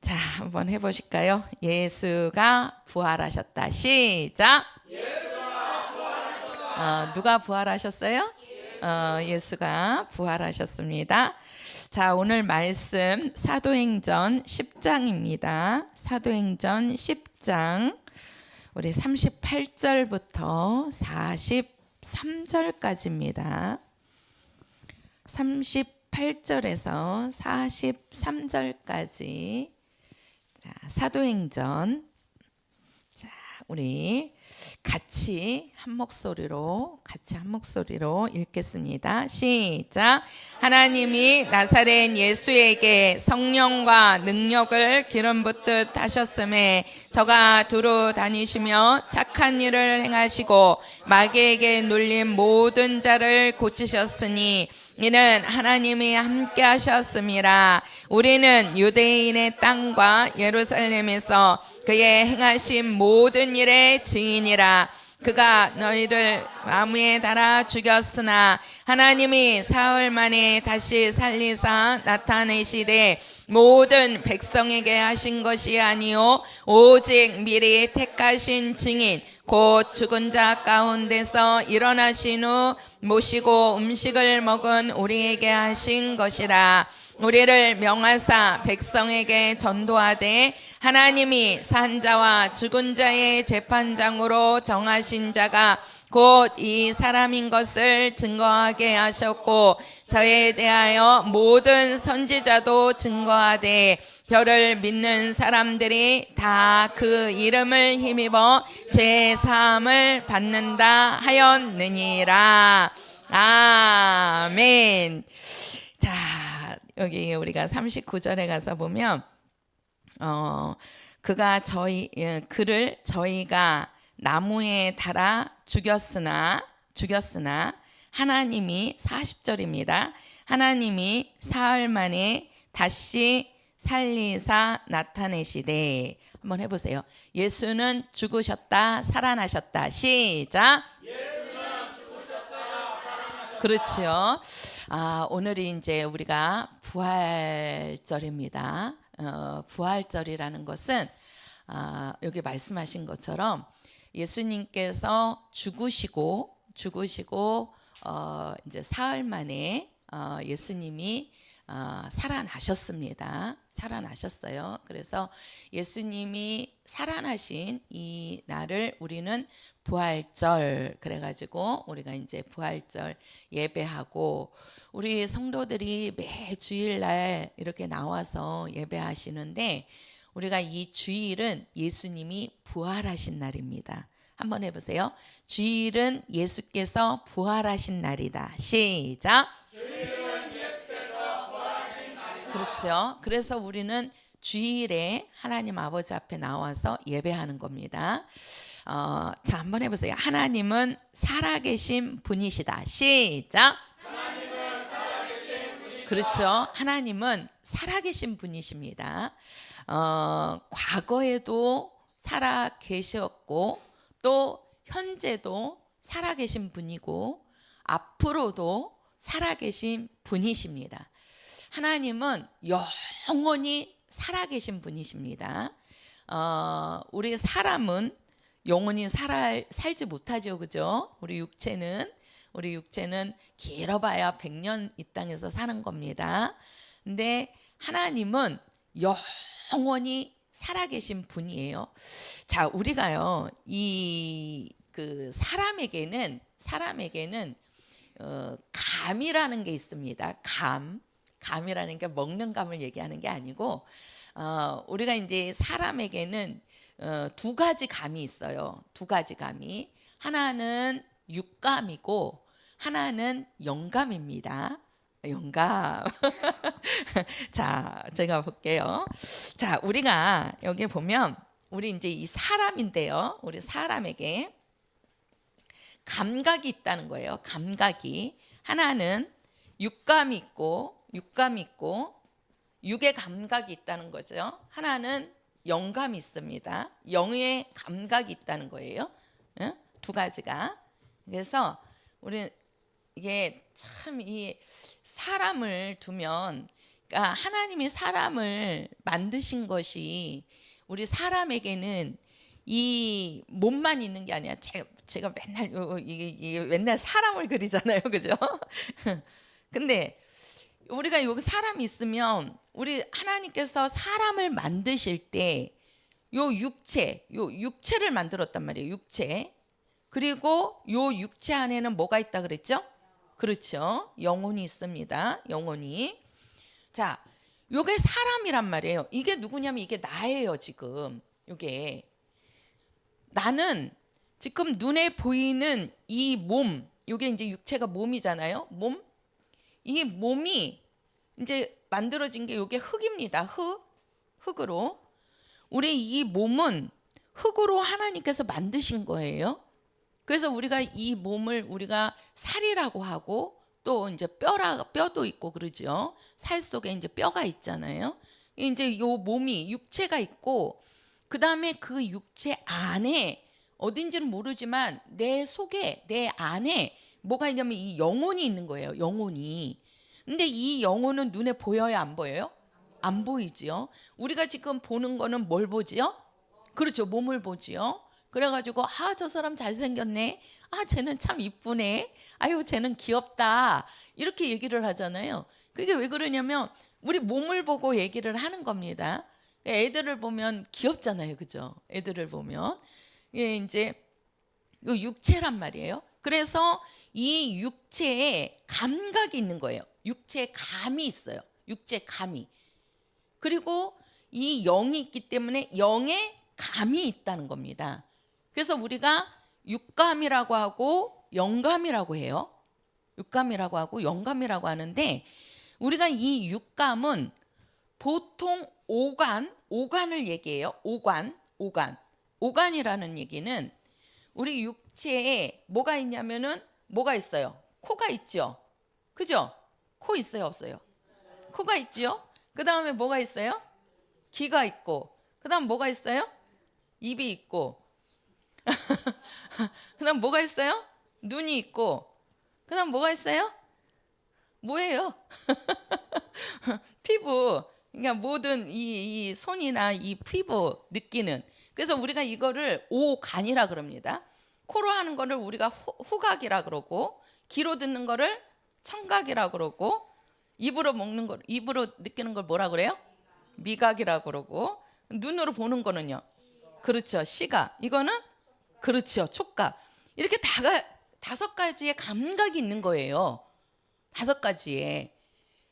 자, 한번 해보실까요? 예수가 부활하셨다. 시작. 누가 부활하셨어요? 예수가 부활하셨습니다. 자, 오늘 말씀 사도행전 10장입니다. 사도행전 10장 우리 38절부터 43절까지입니다. 38절에서 43절까지 자, 사도행전. 자, 우리 같이 한 목소리로 읽겠습니다. 시작. 하나님이 나사렛 예수에게 성령과 능력을 기름 붓듯 하셨음에 저가 두루 다니시며 착한 일을 행하시고 마귀에게 눌린 모든 자를 고치셨으니 이는 하나님이 함께 하셨음이라. 우리는 유대인의 땅과 예루살렘에서 그의 행하신 모든 일의 증인이라. 그가 너희를 나무에 달아 죽였으나 하나님이 사흘 만에 다시 살리사 나타내시되 모든 백성에게 하신 것이 아니요 오직 미리 택하신 증인 곧 죽은 자 가운데서 일어나신 후 모시고 음식을 먹은 우리에게 하신 것이라. 우리를 명하사 백성에게 전도하되 하나님이 산 자와 죽은 자의 재판장으로 정하신 자가 곧 이 사람인 것을 증거하게 하셨고 저에 대하여 모든 선지자도 증거하되 저를 믿는 사람들이 다 그 이름을 힘입어 죄 사함을 받는다 하였느니라. 아멘. 자, 여기 우리가 39절에 가서 보면 그를 저희가 나무에 달아 죽였으나 하나님이 40절입니다. 하나님이 사흘 만에 다시 살리사 나타내시되. 한번 해보세요. 예수는 죽으셨다 살아나셨다. 시작. 예수는 죽으셨다 살아나셨다. 그렇죠. 오늘이 이제 우리가 부활절입니다. 부활절이라는 것은 여기 말씀하신 것처럼 예수님께서 죽으시고 이제 사흘 만에 예수님이 살아나셨어요. 그래서 예수님이 살아나신 이 날을 우리는 부활절 그래가지고 우리가 이제 부활절 예배하고 우리 성도들이 매 주일날 이렇게 나와서 예배하시는데 우리가 이 주일은 예수님이 부활하신 날입니다. 한번 해보세요. 주일은 예수께서 부활하신 날이다. 시작. 주일은 예수께서 부활하신 날이다. 그렇죠. 그래서 우리는 주일에 하나님 아버지 앞에 나와서 예배하는 겁니다. 자, 한번 해보세요. 하나님은 살아계신 분이시다. 시작. 하나님은 살아계신 분이시다. 그렇죠. 하나님은 살아계신 분이십니다. 과거에도 살아계셨고 또 현재도 살아계신 분이고 앞으로도 살아계신 분이십니다. 하나님은 영원히 살아계신 분이십니다. 우리 사람은 영원히 살지 못하죠, 그죠? 우리 육체는 길어봐야 100년 이 땅에서 사는 겁니다. 근데 하나님은 영원히 살아계신 분이에요. 자, 우리가요 그 사람에게는 감이라는 게 있습니다. 감이라는 게 먹는 감을 얘기하는 게 아니고 우리가 이제 사람에게는 두 가지 감이 있어요. 두 가지 감이. 하나는 육감이고 하나는 영감입니다. 영감. 자, 제가 볼게요. 자, 우리가 여기 보면 우리 이제 이 사람인데요. 우리 사람에게 감각이 있다는 거예요. 감각이. 하나는 육감이 있고 육의 감각이 있다는 거죠. 하나는 영감이 있습니다. 영의 감각이 있다는 거예요. 두 가지가. 그래서 우리 이게 참 이 사람을 두면 그러니까 하나님이 사람을 만드신 것이 우리 사람에게는 이 몸만 있는 게 아니야. 제가 맨날 이게 맨날 사람을 그리잖아요, 그죠? 근데 우리가 여기 사람이 있으면 우리 하나님께서 사람을 만드실 때 요 육체를 만들었단 말이에요. 육체. 그리고 요 육체 안에는 뭐가 있다 그랬죠? 그렇죠. 영혼이 있습니다. 영혼이. 자, 요게 사람이란 말이에요. 이게 누구냐면 이게 나예요, 지금. 요게 나는 지금 눈에 보이는 이 몸, 요게 이제 육체가 몸이잖아요. 몸. 이 몸이 이제 만들어진 게 요게 흙입니다. 흙으로. 우리 이 몸은 흙으로 하나님께서 만드신 거예요. 그래서 우리가 이 몸을 우리가 살이라고 하고 또 이제 뼈도 있고 그러죠. 살 속에 이제 뼈가 있잖아요. 이제 요 몸이 육체가 있고 그다음에 그 육체 안에 어딘지는 모르지만 내 속에 내 안에 뭐가 있냐면 이 영혼이 있는 거예요. 영혼이. 근데 이 영혼은 눈에 보여요, 안 보여요? 안 보이지요. 우리가 지금 보는 거는 뭘 보지요? 그렇죠. 몸을 보지요. 그래가지고 저 사람 잘생겼네. 쟤는 참 이쁘네. 아유, 쟤는 귀엽다. 이렇게 얘기를 하잖아요. 그게 왜 그러냐면 우리 몸을 보고 얘기를 하는 겁니다. 애들을 보면 귀엽잖아요, 그죠? 애들을 보면 이제 요 육체란 말이에요. 그래서 이 육체에 감각이 있는 거예요. 육체 감이 있어요. 육체 감이. 그리고 이 영이 있기 때문에 영의 감이 있다는 겁니다. 그래서 우리가 육감이라고 하고 영감이라고 해요. 육감이라고 하고 영감이라고 하는데 우리가 이 육감은 보통 오간을 얘기해요. 오간이라는 얘기는 우리 육체에 뭐가 있냐면은 뭐가 있어요? 코가 있죠. 그죠? 코 있어요, 없어요? 코가 있죠. 그다음에 뭐가 있어요? 귀가 있고. 그다음 뭐가 있어요? 입이 있고. 그다음 뭐가 있어요? 눈이 있고. 그다음 뭐가 있어요? 뭐예요? 피부. 그러니까 모든 이 손이나 이 피부 느끼는. 그래서 우리가 이거를 오간이라 그럽니다. 코로 하는 거를 우리가 후각이라 그러고, 귀로 듣는 거를 청각이라 그러고, 입으로 먹는 거, 입으로 느끼는 걸 뭐라 그래요? 미각이라 그러고, 눈으로 보는 거는요. 그렇죠. 시각. 이거는 그렇죠. 촉각. 이렇게 다섯 가지의 감각이 있는 거예요. 다섯 가지의.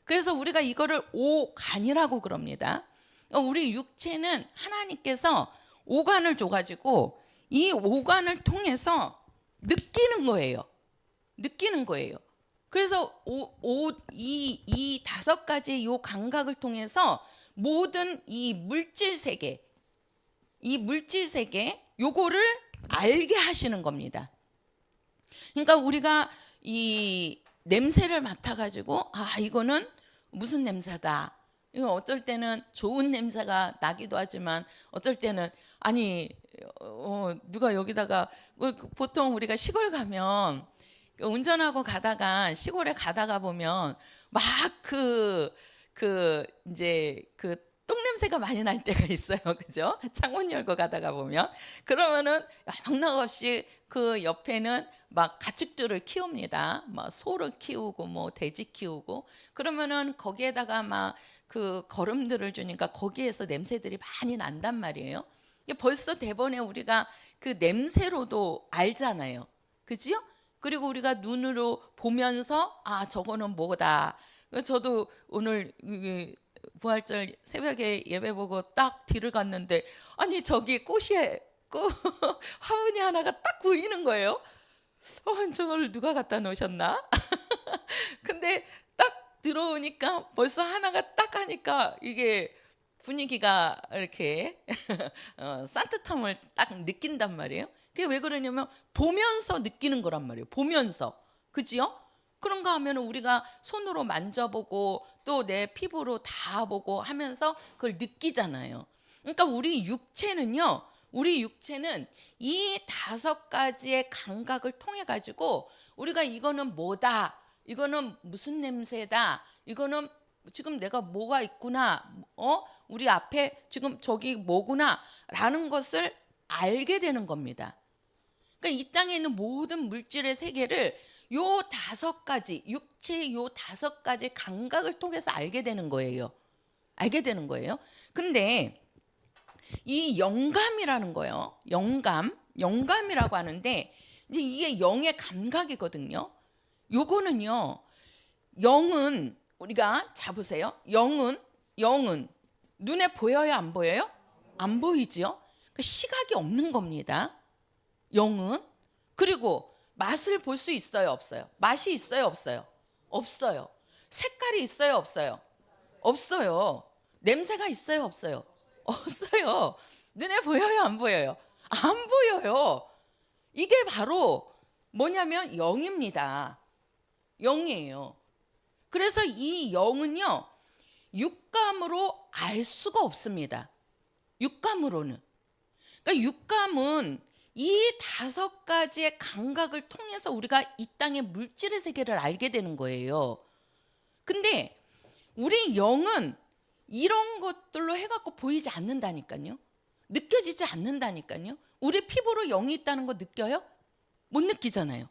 그래서 우리가 이거를 오간이라고 그럽니다. 우리 육체는 하나님께서 오간을 줘가지고 이 오간을 통해서 느끼는 거예요. 느끼는 거예요. 그래서 이 다섯 가지의 요 감각을 통해서 모든 이 물질 세계 요거를 알게 하시는 겁니다. 그러니까 우리가 이 냄새를 맡아가지고 이거는 무슨 냄새다. 이거 어쩔 때는 좋은 냄새가 나기도 하지만 어쩔 때는 누가 여기다가 보통 우리가 시골 가면 운전하고 가다가 시골에 가다가 보면 막 이제 똥냄새가 많이 날 때가 있어요. 그죠? 창문 열고 가다가 보면 그러면은 영락없이 그 옆에는 막 가축들을 키웁니다. 막 소를 키우고 뭐 돼지 키우고 그러면은 거기에다가 막 그 거름들을 주니까 거기에서 냄새들이 많이 난단 말이에요. 벌써 대번에 우리가 그 냄새로도 알잖아요. 그죠? 그리고 우리가 눈으로 보면서 저거는 뭐다. 저도 오늘 부활절 새벽에 예배 보고 딱 뒤를 갔는데 저기 꽃 화분이 하나가 딱 보이는 거예요. 저걸 누가 갖다 놓으셨나? 근데 딱 들어오니까 벌써 하나가 딱 하니까 이게 분위기가 이렇게 산뜻함을 딱 느낀단 말이에요. 그게 왜 그러냐면 보면서 느끼는 거란 말이에요. 보면서. 그지요? 그런가 하면 우리가 손으로 만져보고 또 내 피부로 닿아보고 하면서 그걸 느끼잖아요. 그러니까 우리 육체는 이 다섯 가지의 감각을 통해 가지고 우리가 이거는 뭐다, 이거는 무슨 냄새다, 이거는 지금 내가 뭐가 있구나, 우리 앞에 지금 저기 뭐구나라는 것을 알게 되는 겁니다. 그러니까 이 땅에 있는 모든 물질의 세계를 요 5가지, 육체의 요 5가지 감각을 통해서 알게 되는 거예요. 알게 되는 거예요. 근데 이 영감이라는 거예요. 영감이라고 하는데 이제 이게 영의 감각이거든요. 요거는요. 영은 우리가 잡으세요. 영은 눈에 보여요, 안 보여요? 안 보이죠. 그 시각이 없는 겁니다. 영은. 그리고 맛을 볼 수 있어요, 없어요? 맛이 있어요, 없어요? 없어요. 색깔이 있어요, 없어요? 없어요. 냄새가 있어요, 없어요? 없어요. 눈에 보여요, 안 보여요? 안 보여요. 이게 바로 뭐냐면 영입니다. 영이에요. 그래서 이 영은요, 육감으로 알 수가 없습니다. 육감으로는. 그러니까 육감은 이 5가지의 감각을 통해서 우리가 이 땅의 물질의 세계를 알게 되는 거예요. 근데 우리 영은 이런 것들로 해갖고 보이지 않는다니까요. 느껴지지 않는다니까요. 우리 피부로 영이 있다는 거 느껴요? 못 느끼잖아요.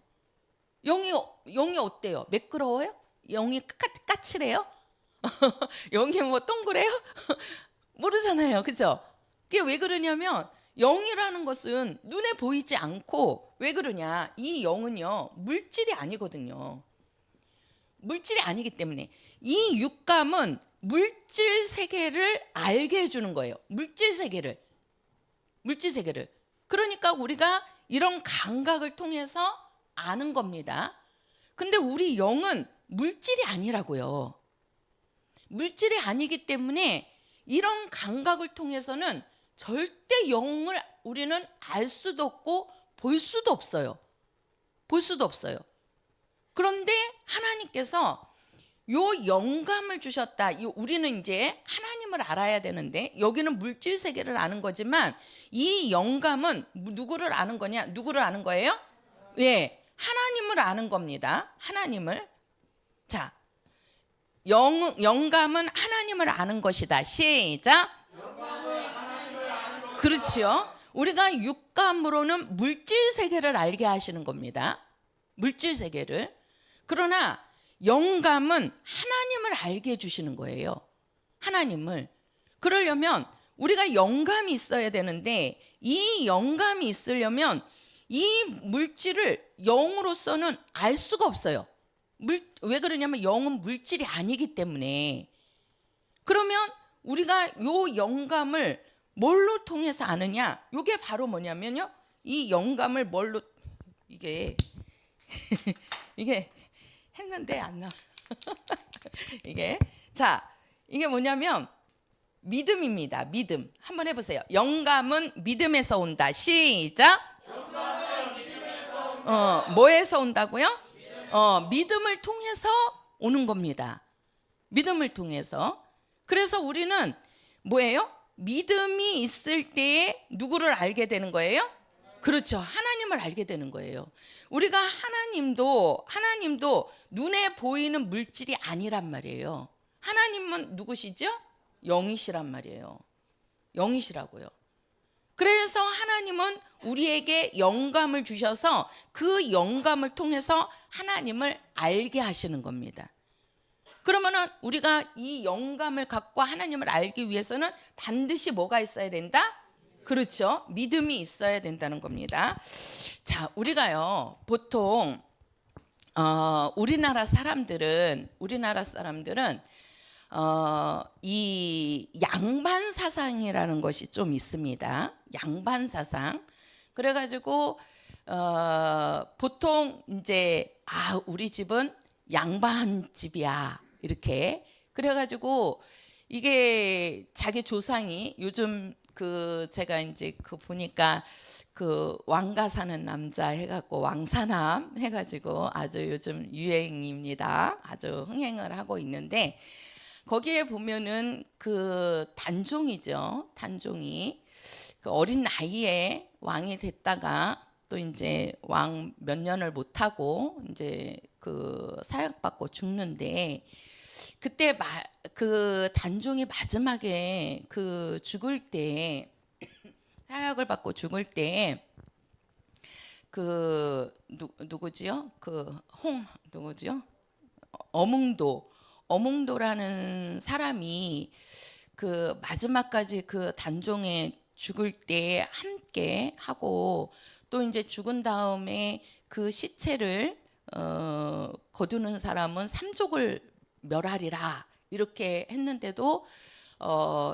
영이 어때요? 매끄러워요? 영이 까칠해요? 영이 뭐 동그래요? 모르잖아요. 그죠? 그게 왜 그러냐면 영이라는 것은 눈에 보이지 않고, 왜 그러냐? 이 영은요, 물질이 아니거든요. 물질이 아니기 때문에 이 육감은 물질 세계를 알게 해주는 거예요. 물질 세계를. 그러니까 우리가 이런 감각을 통해서 아는 겁니다. 근데 우리 영은 물질이 아니라고요. 물질이 아니기 때문에 이런 감각을 통해서는 절대 영을 우리는 알 수도 없고 볼 수도 없어요. 그런데 하나님께서 요 영감을 주셨다. 우리는 이제 하나님을 알아야 되는데, 여기는 물질 세계를 아는 거지만 이 영감은 누구를 아는 거냐? 누구를 아는 거예요? 예, 하나님을 아는 겁니다. 하나님을. 자, 영감은 하나님을 아는 것이다. 시작. 그렇죠. 우리가 육감으로는 물질 세계를 알게 하시는 겁니다. 물질 세계를. 그러나 영감은 하나님을 알게 해주시는 거예요. 하나님을. 그러려면 우리가 영감이 있어야 되는데, 이 영감이 있으려면 이 물질을 영으로서는 알 수가 없어요. 왜 그러냐면 영은 물질이 아니기 때문에. 그러면 우리가 요 영감을 뭘로 통해서 아느냐? 이게 바로 뭐냐면요, 이 영감을 뭘로, 이게 했는데 안 나. 이게 뭐냐면 믿음입니다. 믿음. 한번 해보세요. 영감은 믿음에서 온다. 시작. 영감은 믿음에서 온다. 뭐에서 온다고요? 믿음을 통해서 오는 겁니다. 믿음을 통해서. 그래서 우리는 뭐예요? 믿음이 있을 때에 누구를 알게 되는 거예요? 그렇죠. 하나님을 알게 되는 거예요. 우리가 하나님도 눈에 보이는 물질이 아니란 말이에요. 하나님은 누구시죠? 영이시란 말이에요. 영이시라고요. 그래서 하나님은 우리에게 영감을 주셔서 그 영감을 통해서 하나님을 알게 하시는 겁니다. 그러면은 우리가 이 영감을 갖고 하나님을 알기 위해서는 반드시 뭐가 있어야 된다? 그렇죠. 믿음이 있어야 된다는 겁니다. 자, 우리가요, 보통 우리나라 사람들은 이 양반 사상이라는 것이 좀 있습니다. 양반 사상. 그래가지고 보통 이제 우리 집은 양반 집이야, 이렇게. 그래가지고 이게 자기 조상이 요즘 제가 이제 보니까 왕가 사는 남자 해갖고 왕사남 해가지고 아주 요즘 유행입니다. 아주 흥행을 하고 있는데, 거기에 보면은 단종이죠. 단종이 어린 나이에 왕이 됐다가 또 이제 왕 몇 년을 못 하고 이제 사약받고 죽는데, 그때 그 단종이 마지막에 그 죽을 때 사약을 받고 죽을 때 그 누구지요? 그 누구지요? 어몽도라는 사람이 그 마지막까지 그 단종에 죽을 때 함께 하고 또 이제 죽은 다음에 그 시체를 거두는 사람은 삼족을 멸하리라 이렇게 했는데도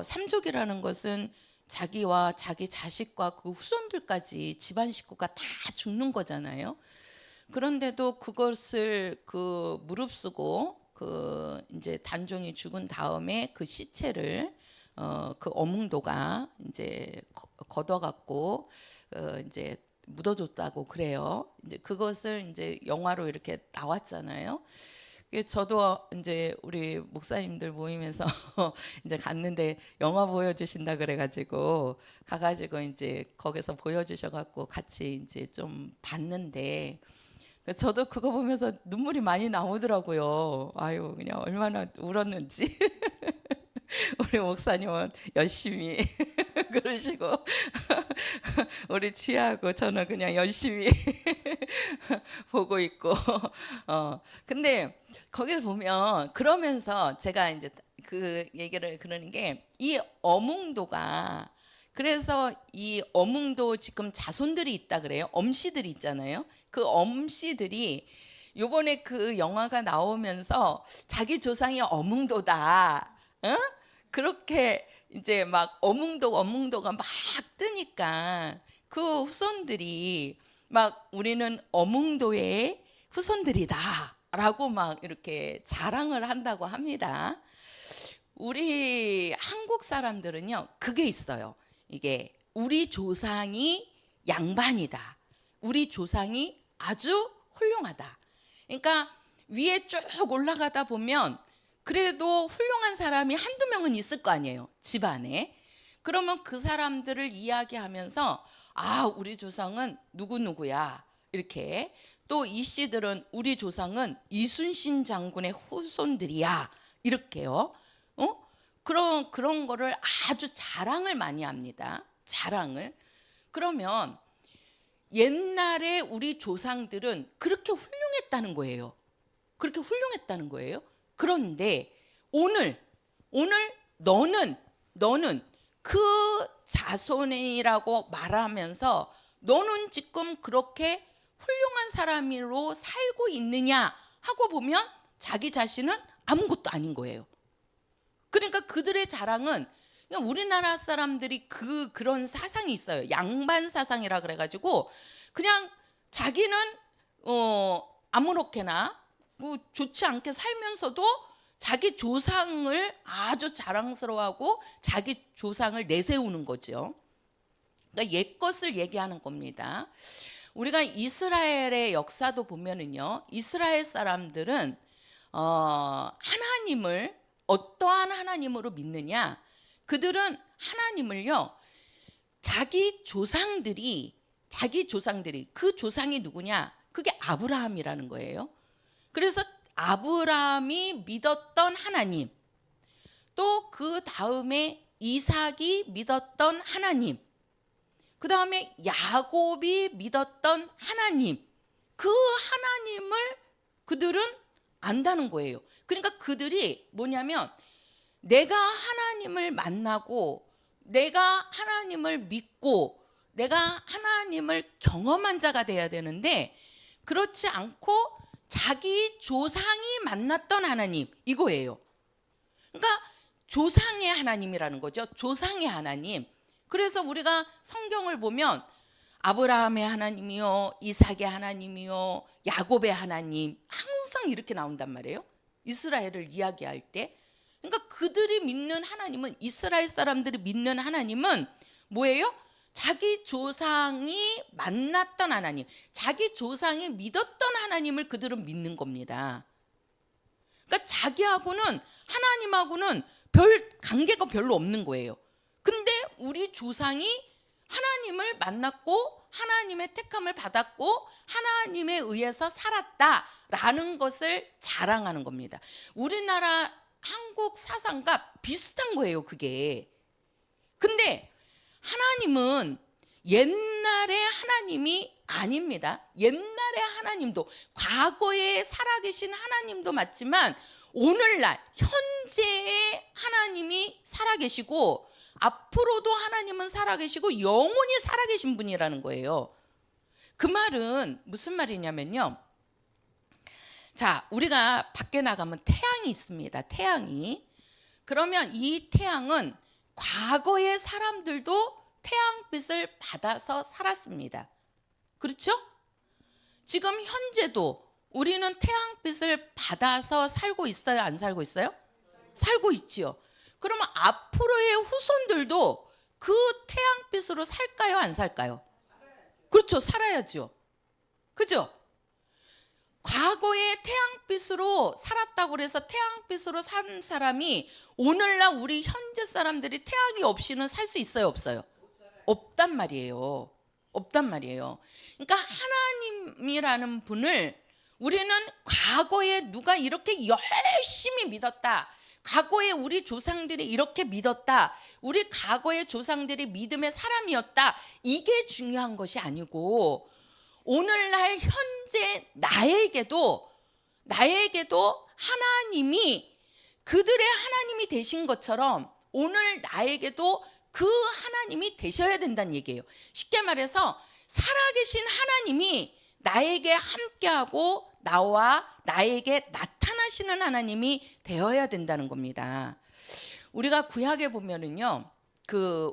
삼족이라는 것은 자기와 자기 자식과 그 후손들까지 집안 식구가 다 죽는 거잖아요. 그런데도 그것을 그 무릅쓰고 그 이제 단종이 죽은 다음에 그 시체를 그 어몽도가 이제 걷어갖고 이제 묻어줬다고 그래요. 이제 그것을 이제 영화로 이렇게 나왔잖아요. 저도 이제 우리 목사님들 모임에서 이제 갔는데 영화 보여주신다 그래가지고 가가지고 이제 거기서 보여주셔갖고 같이 이제 좀 봤는데 저도 그거 보면서 눈물이 많이 나오더라고요. 아유 그냥 얼마나 울었는지. 우리 목사님은 열심히 그러시고 우리 취하고 저는 그냥 열심히 보고 있고 근데 거기서 보면 그러면서 제가 이제 그 얘기를 그러는 게 이 어몽도가 그래서 이 어몽도 지금 자손들이 있다 그래요. 엄씨들이 있잖아요. 그 엄씨들이 요번에 그 영화가 나오면서 자기 조상이 어몽도다. 그렇게 이제 막 어몽도가 막 뜨니까 그 후손들이 막 우리는 어몽도의 후손들이다라고 막 이렇게 자랑을 한다고 합니다. 우리 한국 사람들은요 그게 있어요. 이게 우리 조상이 양반이다. 우리 조상이 아주 훌륭하다. 그러니까 위에 쭉 올라가다 보면 그래도 훌륭한 사람이 한두 명은 있을 거 아니에요. 집안에. 그러면 그 사람들을 이야기하면서 아 우리 조상은 누구누구야 이렇게 또 이 씨들은 우리 조상은 이순신 장군의 후손들이야 이렇게요. 그런 거를 아주 자랑을 많이 합니다. 자랑을. 그러면 옛날에 우리 조상들은 그렇게 훌륭했다는 거예요. 그렇게 훌륭했다는 거예요. 그런데 오늘 너는 그 자손이라고 말하면서 너는 지금 그렇게 훌륭한 사람으로 살고 있느냐 하고 보면 자기 자신은 아무것도 아닌 거예요. 그러니까 그들의 자랑은 그냥 우리나라 사람들이 그런 사상이 있어요. 양반 사상이라 그래가지고 그냥 자기는 아무렇게나 뭐 좋지 않게 살면서도 자기 조상을 아주 자랑스러워하고 자기 조상을 내세우는 거죠. 그러니까 옛것을 얘기하는 겁니다. 우리가 이스라엘의 역사도 보면은요, 이스라엘 사람들은 하나님을 어떠한 하나님으로 믿느냐? 그들은 하나님을요, 자기 조상들이 그 조상이 누구냐? 그게 아브라함이라는 거예요. 그래서 아브라함이 믿었던 하나님, 또 그 다음에 이삭이 믿었던 하나님, 그 다음에 야곱이 믿었던 하나님, 그 하나님을 그들은 안다는 거예요. 그러니까 그들이 뭐냐면 내가 하나님을 만나고 내가 하나님을 믿고 내가 하나님을 경험한 자가 돼야 되는데 그렇지 않고 자기 조상이 만났던 하나님 이거예요. 그러니까 조상의 하나님이라는 거죠. 조상의 하나님. 그래서 우리가 성경을 보면 아브라함의 하나님이요, 이삭의 하나님이요, 야곱의 하나님 항상 이렇게 나온단 말이에요. 이스라엘을 이야기할 때. 그러니까 그들이 믿는 하나님은, 이스라엘 사람들이 믿는 하나님은 뭐예요? 자기 조상이 만났던 하나님, 자기 조상이 믿었던 하나님을 그들은 믿는 겁니다. 그러니까 자기하고는, 하나님하고는 관계가 별로 없는 거예요. 근데 우리 조상이 하나님을 만났고 하나님의 택함을 받았고 하나님에 의해서 살았다 라는 것을 자랑하는 겁니다. 우리나라 한국 사상과 비슷한 거예요, 그게. 근데 하나님은 옛날의 하나님이 아닙니다. 옛날의 하나님도, 과거에 살아계신 하나님도 맞지만 오늘날 현재의 하나님이 살아계시고 앞으로도 하나님은 살아계시고 영원히 살아계신 분이라는 거예요. 그 말은 무슨 말이냐면요, 자, 우리가 밖에 나가면 태양이 있습니다. 태양이. 그러면 이 태양은 과거의 사람들도 태양빛을 받아서 살았습니다. 그렇죠? 지금 현재도 우리는 태양빛을 받아서 살고 있어요? 안 살고 있어요? 살고 있지요. 그러면 앞으로의 후손들도 그 태양빛으로 살까요? 안 살까요? 그렇죠. 살아야죠. 그죠? 과거에 태양빛으로 살았다고 해서 태양빛으로 산 사람이 오늘날 우리 현재 사람들이 태양이 없이는 살 수 있어요? 없어요? 없단 말이에요. 없단 말이에요. 그러니까 하나님이라는 분을 우리는 과거에 누가 이렇게 열심히 믿었다, 과거에 우리 조상들이 이렇게 믿었다, 우리 과거의 조상들이 믿음의 사람이었다, 이게 중요한 것이 아니고 오늘날 현재 나에게도 하나님이 그들의 하나님이 되신 것처럼 오늘 나에게도 그 하나님이 되셔야 된다는 얘기예요. 쉽게 말해서 살아계신 하나님이 나에게 함께하고 나에게 나타나시는 하나님이 되어야 된다는 겁니다. 우리가 구약에 보면은요,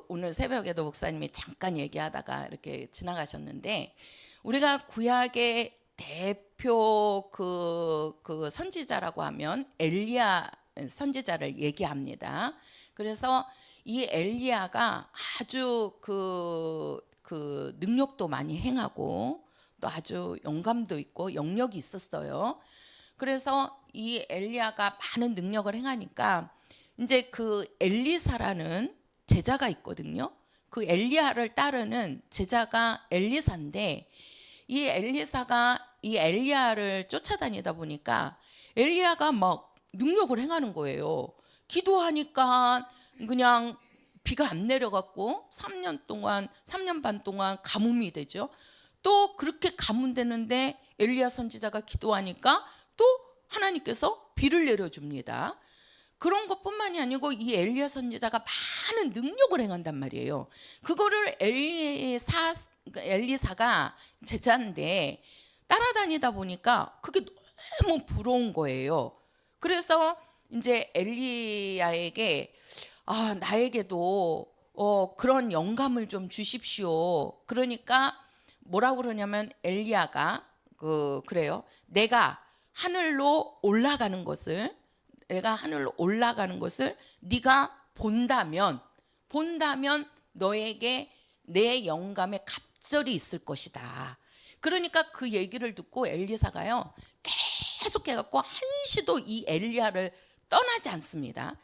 오늘 새벽에도 목사님이 잠깐 얘기하다가 이렇게 지나가셨는데, 우리가 구약의 대표 그 선지자라고 하면 엘리야 선지자를 얘기합니다. 그래서 이 엘리야가 아주 그 능력도 많이 행하고 또 아주 영감도 있고 영력이 있었어요. 그래서 이 엘리야가 많은 능력을 행하니까 이제 그 엘리사라는 제자가 있거든요. 그 엘리야를 따르는 제자가 엘리사인데, 이 엘리사가 이 엘리야를 쫓아다니다 보니까 엘리야가 막 능력을 행하는 거예요. 기도하니까 그냥 비가 안 내려갖고 3년 반 동안 가뭄이 되죠. 또 그렇게 가뭄되는데 엘리야 선지자가 기도하니까 또 하나님께서 비를 내려줍니다. 그런 것뿐만이 아니고 이 엘리야 선지자가 많은 능력을 행한단 말이에요. 그거를 엘리사가 제자인데 따라다니다 보니까 그게 너무 부러운 거예요. 그래서 이제 엘리야에게 나에게도 그런 영감을 좀 주십시오. 그러니까 뭐라고 그러냐면 엘리야가 그래요. 내가 하늘로 올라가는 것을 네가 본다면 너에게 내 영감의 갑절이 있을 것이다. 그러니까 그 얘기를 듣고 엘리사가요, 계속 해갖고 한시도 이 엘리야를 떠나지 않습니다.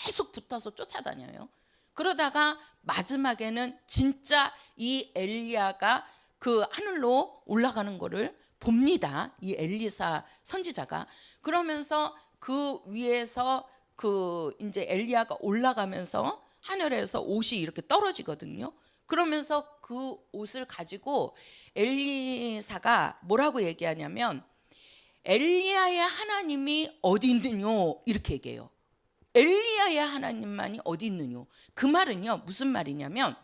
계속 붙어서 쫓아다녀요. 그러다가 마지막에는 진짜 이 엘리야가 그 하늘로 올라가는 거를 봅니다. 이 엘리사 선지자가. 그러면서 그 위에서 이제 엘리야가 올라가면서 하늘에서 옷이 이렇게 떨어지거든요. 그러면서 그 옷을 가지고 엘리사가 뭐라고 얘기하냐면, 엘리야의 하나님이 어디 있느뇨, 이렇게 얘기해요. 엘리야의 하나님만이 어디 있느뇨. 그 말은요, 무슨 말이냐면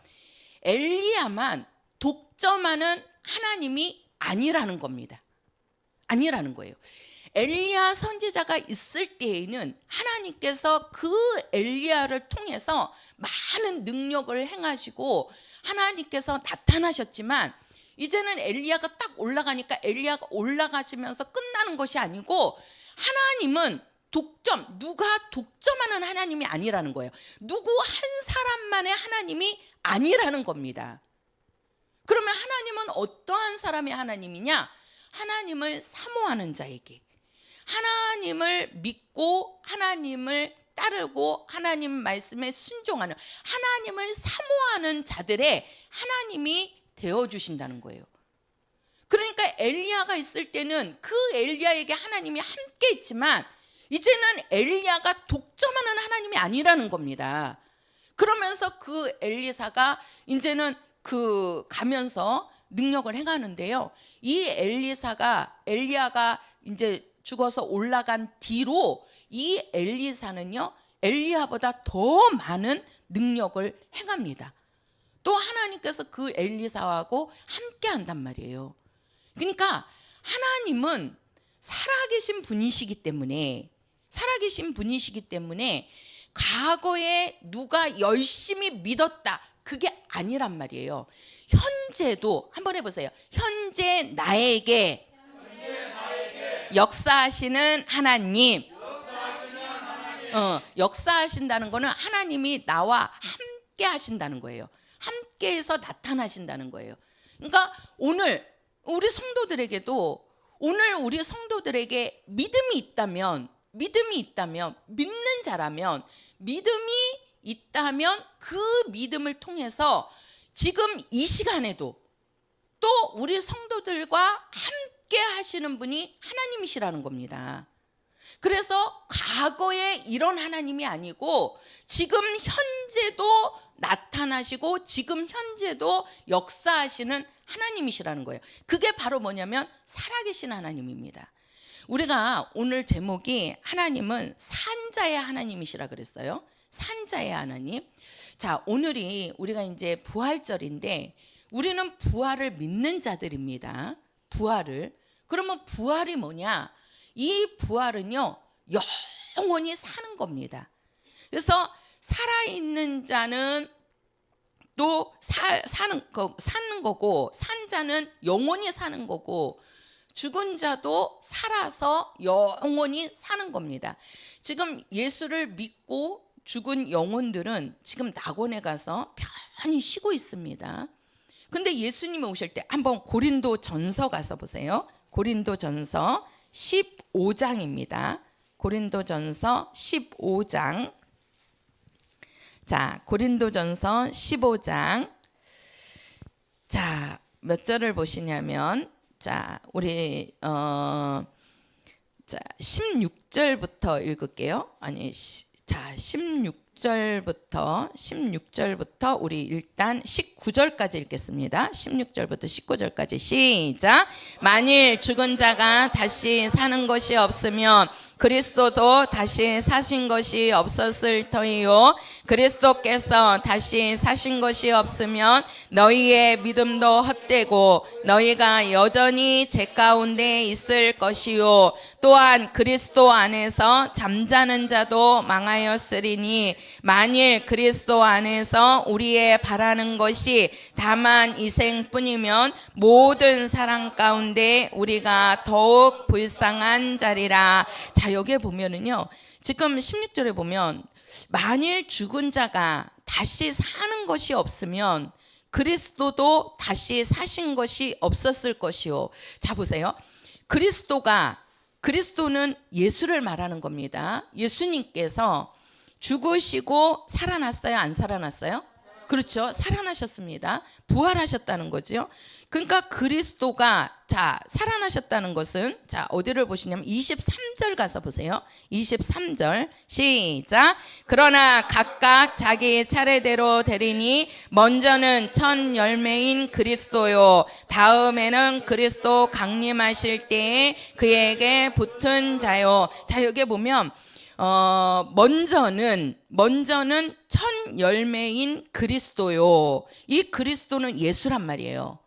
엘리야만 독점하는 하나님이 아니라는 겁니다. 아니라는 거예요. 엘리야 선지자가 있을 때에는 하나님께서 그 엘리야를 통해서 많은 능력을 행하시고 하나님께서 나타나셨지만, 이제는 엘리야가 딱 올라가니까 엘리야가 올라가시면서 끝나는 것이 아니고 하나님은 누가 독점하는 하나님이 아니라는 거예요. 누구 한 사람만의 하나님이 아니라는 겁니다. 그러면 하나님은 어떠한 사람의 하나님이냐? 하나님을 사모하는 자에게, 하나님을 믿고 하나님을 따르고 하나님 말씀에 순종하는, 하나님을 사모하는 자들의 하나님이 되어주신다는 거예요. 그러니까 엘리야가 있을 때는 그 엘리야에게 하나님이 함께 있지만 이제는 엘리야가 독점하는 하나님이 아니라는 겁니다. 그러면서 그 엘리사가 이제는 그 가면서 능력을 행하는데요. 이 엘리야가 이제 죽어서 올라간 뒤로 이 엘리사는요, 엘리야보다 더 많은 능력을 행합니다. 또 하나님께서 그 엘리사하고 함께 한단 말이에요. 그러니까 하나님은 살아계신 분이시기 때문에 과거에 누가 열심히 믿었다 그게 아니란 말이에요. 현재도 한번 해보세요. 현재 나에게 역사하시는 하나님. 역사하신다는 거는 하나님이 나와 함께 하신다는 거예요. 함께해서 나타나신다는 거예요. 그러니까 오늘 우리 성도들에게 믿음이 있다면, 믿는 자라면, 그 믿음을 통해서 지금 이 시간에도 또 우리 성도들과 함께 하시는 분이 하나님이시라는 겁니다. 그래서 과거에 이런 하나님이 아니고 지금 현재도 나타나시고 지금 현재도 역사하시는 하나님이시라는 거예요. 그게 바로 뭐냐면 살아계신 하나님입니다. 우리가 오늘 제목이 하나님은 산자의 하나님이시라 그랬어요. 산자의 하나님. 자, 오늘이 우리가 이제 부활절인데 우리는 부활을 믿는 자들입니다. 부활을. 그러면 부활이 뭐냐? 이 부활은요, 영원히 사는 겁니다. 그래서 살아있는 자는 또 사는 거고, 산 자는 영원히 사는 거고, 죽은 자도 살아서 영원히 사는 겁니다. 지금 예수를 믿고 죽은 영혼들은 지금 낙원에 가서 편히 쉬고 있습니다. 근데 예수님이 오실 때 한번 고린도전서 가서 보세요. 고린도전서 15장입니다. 고린도전서 15장. 자, 고린도전서 15장. 자, 몇 절을 보시냐면, 자, 우리 16절부터 읽을게요. 자, 16절부터 우리 일단 19절까지 읽겠습니다. 16절부터 19절까지 시작. 만일 죽은 자가 다시 사는 것이 없으면 그리스도도 다시 사신 것이 없었을 터이요, 그리스도께서 다시 사신 것이 없으면 너희의 믿음도 헛되고 너희가 여전히 죄 가운데 있을 것이요, 또한 그리스도 안에서 잠자는 자도 망하였으리니 만일 그리스도 안에서 우리의 바라는 것이 다만 이생뿐이면 모든 사람 가운데 우리가 더욱 불쌍한 자리라. 자, 여기에 보면은요, 지금 16절에 보면 만일 죽은 자가 다시 사는 것이 없으면 그리스도도 다시 사신 것이 없었을 것이요. 자, 보세요. 그리스도는 예수를 말하는 겁니다. 예수님께서 죽으시고 살아났어요? 안 살아났어요? 그렇죠. 살아나셨습니다. 부활하셨다는 거죠. 그러니까 그리스도가 살아나셨다는 것은 어디를 보시냐면 23절 가서 보세요. 23절 시작. 그러나 각각 자기 차례대로 되리니 먼저는 첫 열매인 그리스도요, 다음에는 그리스도 강림하실 때에 그에게 붙은 자요. 자, 여기 보면 먼저는 첫 열매인 그리스도요. 이 그리스도는 예수란 말이에요.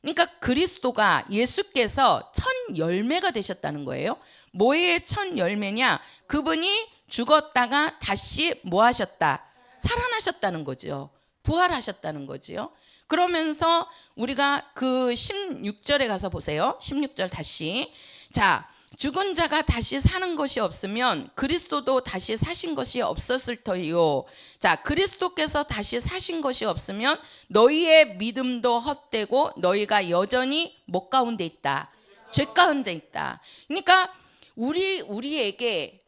그러니까 예수께서 첫 열매가 되셨다는 거예요. 뭐의 첫 열매냐? 그분이 죽었다가 다시 뭐 하셨다? 살아나셨다는 거죠. 부활하셨다는 거죠. 그러면서 우리가 그 16절에 가서 보세요. 16절 다시. 자, 죽은 자가 다시 사는 것이 없으면 그리스도도 다시 사신 것이 없었을 터이요. 자, 그리스도께서 다시 사신 것이 없으면 너희의 믿음도 헛되고 너희가 여전히 뭐 가운데 있다? 죄 가운데 있다. 그러니까 우리에게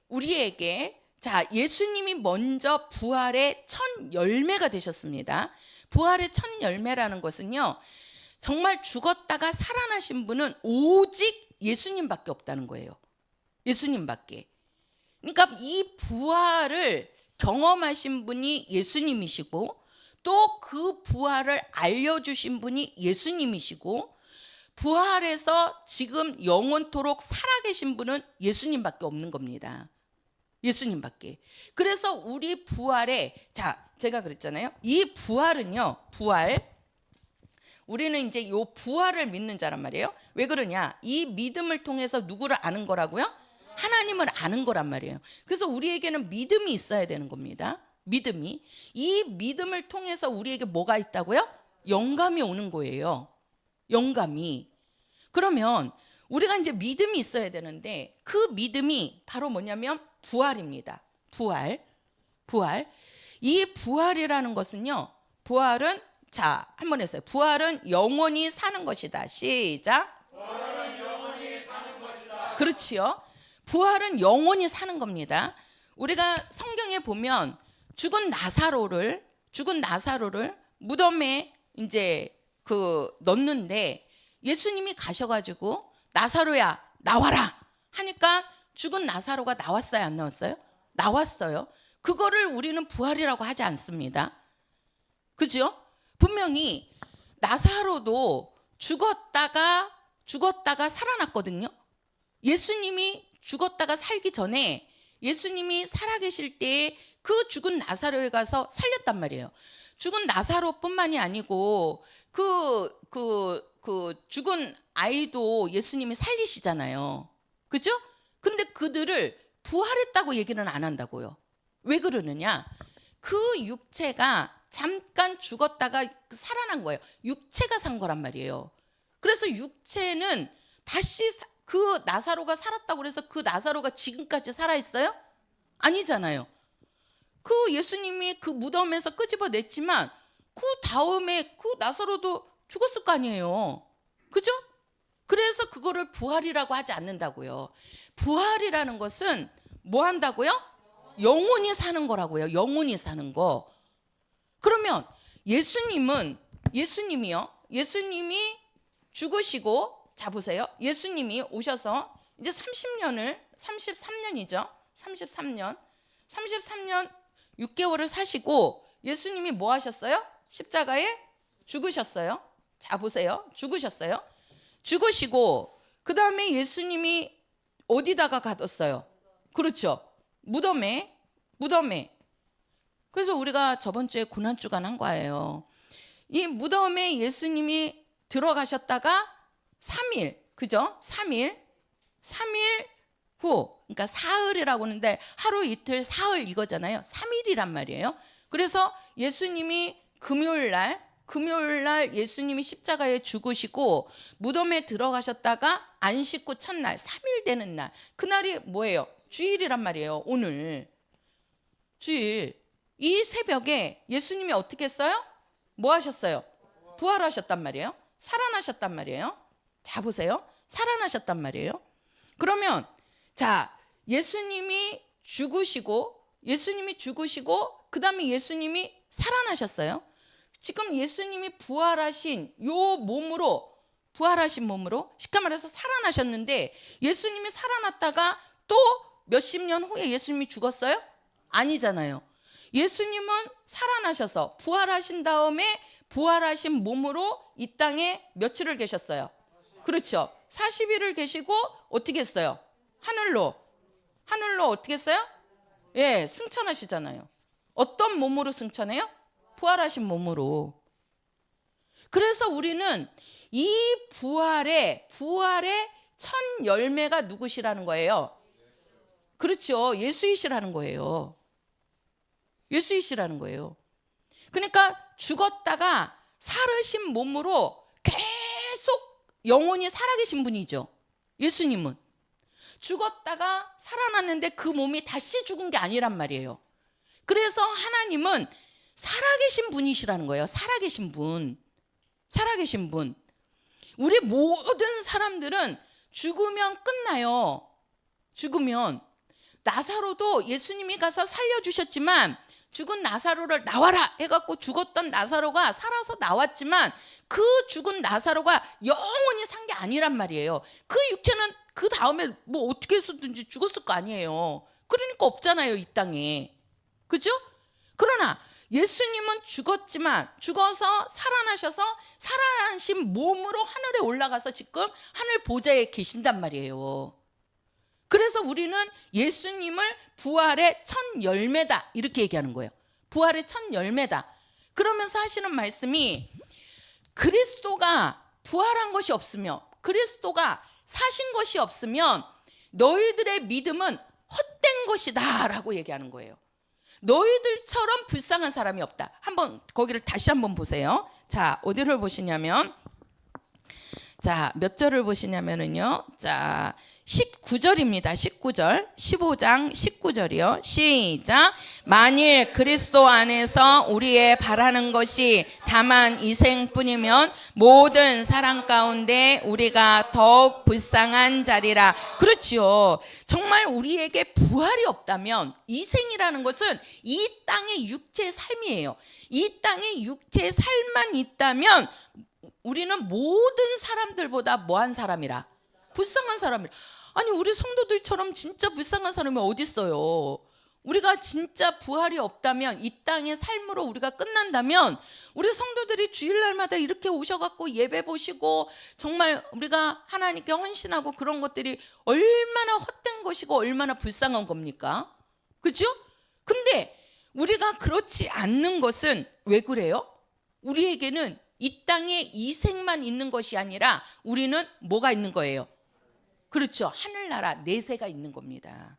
자, 예수님이 먼저 부활의 첫 열매가 되셨습니다. 부활의 첫 열매라는 것은요, 정말 죽었다가 살아나신 분은 오직 예수님밖에 없다는 거예요. 예수님밖에. 그러니까 이 부활을 경험하신 분이 예수님이시고 또 그 부활을 알려주신 분이 예수님이시고 부활해서 지금 영원토록 살아계신 분은 예수님밖에 없는 겁니다. 예수님밖에. 그래서 우리 부활에, 자, 제가 그랬잖아요. 이 부활은요, 부활. 우리는 이제 요 부활을 믿는 자란 말이에요. 왜 그러냐? 이 믿음을 통해서 누구를 아는 거라고요? 하나님을 아는 거란 말이에요. 그래서 우리에게는 믿음이 있어야 되는 겁니다. 믿음이. 이 믿음을 통해서 우리에게 뭐가 있다고요? 영감이 오는 거예요. 영감이. 그러면 우리가 이제 믿음이 있어야 되는데 그 믿음이 바로 뭐냐면 부활입니다. 부활. 이 부활이라는 것은요. 부활은, 자, 한번 했어요. 부활은 영원히 사는 것이다. 시작. 부활은 영원히 사는 것이다. 그렇지요. 부활은 영원히 사는 겁니다. 우리가 성경에 보면 죽은 나사로를 무덤에 이제 넣는데 예수님이 가셔가지고 나사로야 나와라 하니까 죽은 나사로가 나왔어요, 안 나왔어요? 나왔어요. 그거를 우리는 부활이라고 하지 않습니다. 그죠? 분명히 나사로도 죽었다가 살아났거든요. 예수님이 죽었다가 살기 전에 예수님이 살아계실 때에 그 죽은 나사로에 가서 살렸단 말이에요. 죽은 나사로뿐만이 아니고 그 죽은 아이도 예수님이 살리시잖아요. 그죠? 근데 그들을 부활했다고 얘기는 안 한다고요. 왜 그러느냐? 그 육체가 잠깐 죽었다가 살아난 거예요. 육체가 산 거란 말이에요. 그래서 육체는 다시 그 나사로가 살았다고 그래서 그 나사로가 지금까지 살아있어요? 아니잖아요. 그 예수님이 그 무덤에서 끄집어냈지만 그 다음에 그 나사로도 죽었을 거 아니에요. 그죠? 그래서 그거를 부활이라고 하지 않는다고요. 부활이라는 것은 뭐 한다고요? 영원히 사는 거라고요. 영원히 사는 거. 그러면 예수님이요. 예수님이 죽으시고, 자 보세요. 예수님이 오셔서 이제 33년이죠. 33년 6개월을 사시고 예수님이 뭐 하셨어요? 십자가에 죽으셨어요. 자 보세요. 죽으시고 그 다음에 예수님이 어디다가 가뒀어요? 그렇죠. 무덤에. 그래서 우리가 저번 주에 고난주간 한 거예요. 이 무덤에 예수님이 들어가셨다가 3일, 그죠? 3일 후, 그러니까 사흘이라고 하는데 하루 이틀 사흘 이거잖아요. 3일이란 말이에요. 그래서 예수님이 금요일 날 예수님이 십자가에 죽으시고 무덤에 들어가셨다가 안 씻고 첫날 3일 되는 날, 그날이 뭐예요? 주일이란 말이에요. 오늘 주일. 이 새벽에 예수님이 어떻게 했어요? 뭐 하셨어요? 부활하셨단 말이에요. 살아나셨단 말이에요. 자 보세요. 살아나셨단 말이에요. 그러면 자, 예수님이 죽으시고 그 다음에 예수님이 살아나셨어요. 지금 예수님이 부활하신 몸으로 쉽게 말해서 살아나셨는데 예수님이 살아났다가 또 몇십 년 후에 예수님이 죽었어요? 아니잖아요. 예수님은 살아나셔서 부활하신 다음에 부활하신 몸으로 이 땅에 며칠을 계셨어요? 그렇죠. 40일을 계시고 어떻게 했어요? 하늘로 어떻게 했어요? 예, 승천하시잖아요. 어떤 몸으로 승천해요? 부활하신 몸으로. 그래서 우리는 이 부활의 첫 열매가 누구시라는 거예요? 그렇죠. 예수이시라는 거예요. 그러니까 죽었다가 살으신 몸으로 계속 영원히 살아계신 분이죠. 예수님은 죽었다가 살아났는데 그 몸이 다시 죽은 게 아니란 말이에요. 그래서 하나님은 살아계신 분이시라는 거예요. 살아계신 분. 우리 모든 사람들은 죽으면 끝나요. 나사로도 예수님이 가서 살려주셨지만 죽은 나사로를 나와라 해갖고 죽었던 나사로가 살아서 나왔지만 그 죽은 나사로가 영원히 산 게 아니란 말이에요. 그 육체는 그 다음에 뭐 어떻게 해서든지 죽었을 거 아니에요. 그러니까 없잖아요, 이 땅에. 그죠? 그러나 예수님은 죽었지만 죽어서 살아나셔서 살아나신 몸으로 하늘에 올라가서 지금 하늘 보좌에 계신단 말이에요. 그래서 우리는 예수님을 부활의 첫 열매다 이렇게 얘기하는 거예요. 부활의 첫 열매다. 그러면서 하시는 말씀이 그리스도가 부활한 것이 없으며 그리스도가 사신 것이 없으면 너희들의 믿음은 헛된 것이다 라고 얘기하는 거예요. 너희들처럼 불쌍한 사람이 없다. 한번 거기를 다시 한번 보세요. 자, 어디를 보시냐면 자, 몇 절을 보시냐면은요. 자, 19절입니다. 19절. 15장 19절이요. 시작. 만일 그리스도 안에서 우리의 바라는 것이 다만 이생뿐이면 모든 사람 가운데 우리가 더욱 불쌍한 자리라. 그렇지요. 정말 우리에게 부활이 없다면 이생이라는 것은 이 땅의 육체의 삶이에요. 이 땅의 육체의 삶만 있다면 우리는 모든 사람들보다 뭐한 사람이라? 불쌍한 사람이라. 아니 우리 성도들처럼 진짜 불쌍한 사람이 어디 있어요? 우리가 진짜 부활이 없다면 이 땅의 삶으로 우리가 끝난다면 우리 성도들이 주일날마다 이렇게 오셔갖고 예배 보시고 정말 우리가 하나님께 헌신하고 그런 것들이 얼마나 헛된 것이고 얼마나 불쌍한 겁니까? 그죠? 근데 우리가 그렇지 않는 것은 왜 그래요? 우리에게는 이 땅에 이생만 있는 것이 아니라 우리는 뭐가 있는 거예요? 그렇죠. 하늘나라 내세가 있는 겁니다.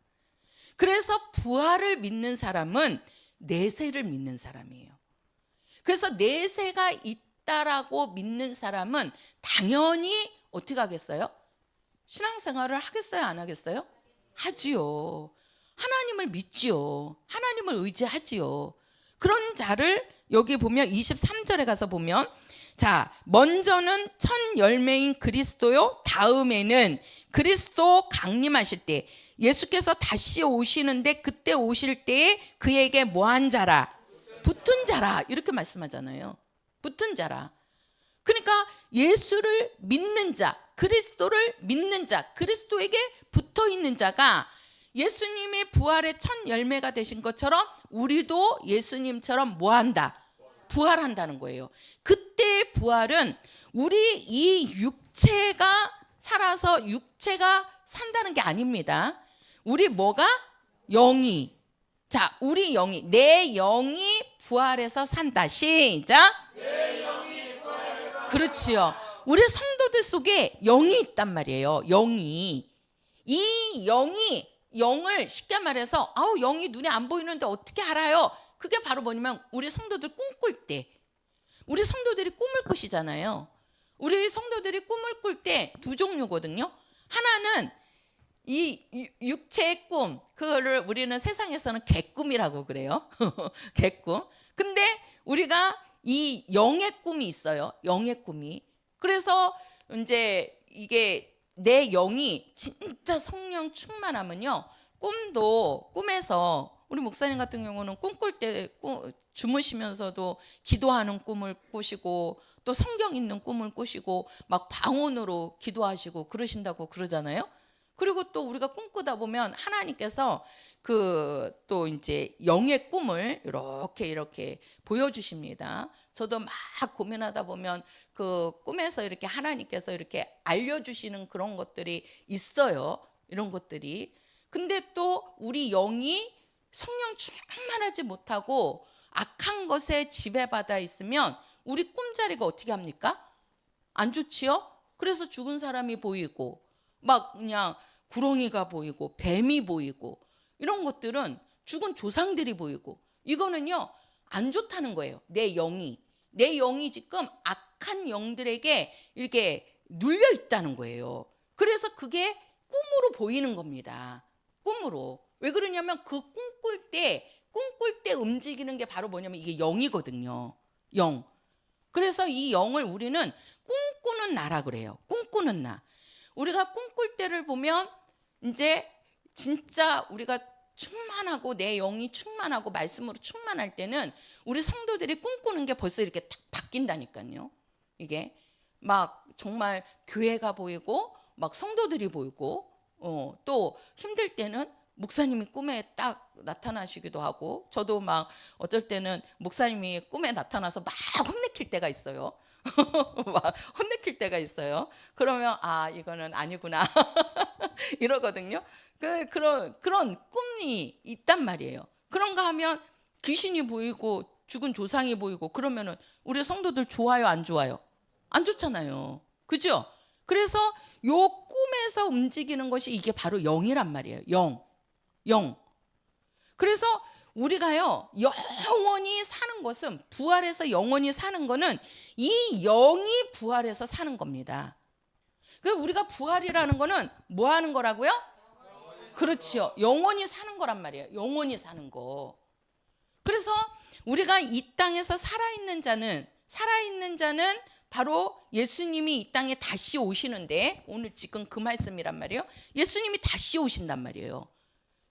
그래서 부활을 믿는 사람은 내세를 믿는 사람이에요. 그래서 내세가 있다라고 믿는 사람은 당연히 어떻게 하겠어요? 신앙생활을 하겠어요? 안 하겠어요? 하지요. 하나님을 믿지요. 하나님을 의지하지요. 그런 자를 여기 보면 23절에 가서 보면 자, 먼저는 첫 열매인 그리스도요. 다음에는 그리스도 강림하실 때 예수께서 다시 오시는데 그때 오실 때에 그에게 뭐한 자라? 붙은 자라. 이렇게 말씀하잖아요. 붙은 자라. 그러니까 예수를 믿는 자, 그리스도를 믿는 자, 그리스도에게 붙어 있는 자가 예수님이 부활의 첫 열매가 되신 것처럼 우리도 예수님처럼 뭐한다? 부활한다는 거예요. 그때의 부활은 우리 이 육체가 살아서 육체가 산다는 게 아닙니다. 우리 뭐가? 영이. 자, 우리 영이, 내 영이 부활해서 산다. 시작. 내 영이 부활해서 그렇지요. 우리 성도들 속에 영이 있단 말이에요. 영이. 이 영이, 영을 쉽게 말해서 아우 영이 눈에 안 보이는데 어떻게 알아요? 그게 바로 뭐냐면 우리 성도들 꿈꿀 때 우리 성도들이 꿈을 꾸시잖아요. 우리 성도들이 꿈을 꿀 때 두 종류거든요. 하나는 이 육체의 꿈, 그거를 우리는 세상에서는 개꿈이라고 그래요. 개꿈. 근데 우리가 이 영의 꿈이 있어요. 영의 꿈이. 그래서 이제 이게 내 영이 진짜 성령 충만하면요. 꿈도 꿈에서 우리 목사님 같은 경우는 꿈꿀 때 주무시면서도 기도하는 꿈을 꾸시고 또 성경 읽는 꿈을 꾸시고 막 방언으로 기도하시고 그러신다고 그러잖아요. 그리고 또 우리가 꿈꾸다 보면 하나님께서 그 또 이제 영의 꿈을 이렇게 보여주십니다. 저도 막 고민하다 보면 그 꿈에서 이렇게 하나님께서 이렇게 알려주시는 그런 것들이 있어요. 이런 것들이. 근데 또 우리 영이 성령 충만하지 못하고 악한 것에 지배받아 있으면 우리 꿈자리가 어떻게 합니까? 안 좋지요? 그래서 죽은 사람이 보이고 막 그냥 구렁이가 보이고 뱀이 보이고 이런 것들은 죽은 조상들이 보이고 이거는요 안 좋다는 거예요. 내 영이 지금 악한 영들에게 이렇게 눌려 있다는 거예요. 그래서 그게 꿈으로 보이는 겁니다. 꿈으로. 왜 그러냐면 그 꿈꿀 때 움직이는 게 바로 뭐냐면 이게 영이거든요. 영. 그래서 이 영을 우리는 꿈꾸는 나라 그래요. 꿈꾸는 나. 우리가 꿈꿀 때를 보면 이제 진짜 우리가 충만하고 내 영이 충만하고 말씀으로 충만할 때는 우리 성도들이 꿈꾸는 게 벌써 이렇게 딱 바뀐다니까요. 이게 막 정말 교회가 보이고 막 성도들이 보이고 또 힘들 때는 목사님이 꿈에 딱 나타나시기도 하고, 저도 막 어쩔 때는 목사님이 꿈에 나타나서 막 혼내킬 때가 있어요. 막 혼내킬 때가 있어요. 그러면 아, 이거는 아니구나 이러거든요. 그런 꿈이 있단 말이에요. 그런가 하면 귀신이 보이고 죽은 조상이 보이고 그러면은 우리 성도들 좋아요, 안 좋아요? 안 좋잖아요. 그죠? 그래서 요 꿈에서 움직이는 것이 이게 바로 영이란 말이에요. 영. 그래서 우리가요, 영원히 사는 것은, 부활해서 영원히 사는 거는 이 영이 부활해서 사는 겁니다. 그래서 우리가 부활이라는 거는 뭐 하는 거라고요? 그렇죠. 영원히 사는 거란 말이에요. 영원히 사는 거. 그래서 우리가 이 땅에서 살아있는 자는 바로 예수님이 이 땅에 다시 오시는데, 오늘 지금 그 말씀이란 말이에요. 예수님이 다시 오신단 말이에요.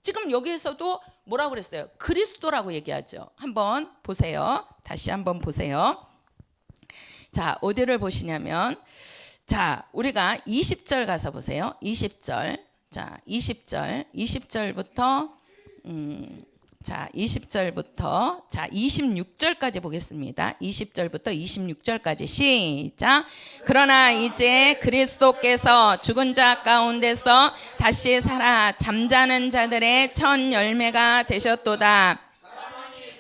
지금 여기에서도 뭐라고 그랬어요? 그리스도라고 얘기하죠. 한번 보세요. 다시 한번 보세요. 자, 어디를 보시냐면, 자, 우리가 20절 가서 보세요. 20절. 자, 20절부터 26절까지 보겠습니다. 20절부터 26절까지 시작. 그러나 이제 그리스도께서 죽은 자 가운데서 다시 살아 잠자는 자들의 첫 열매가 되셨도다.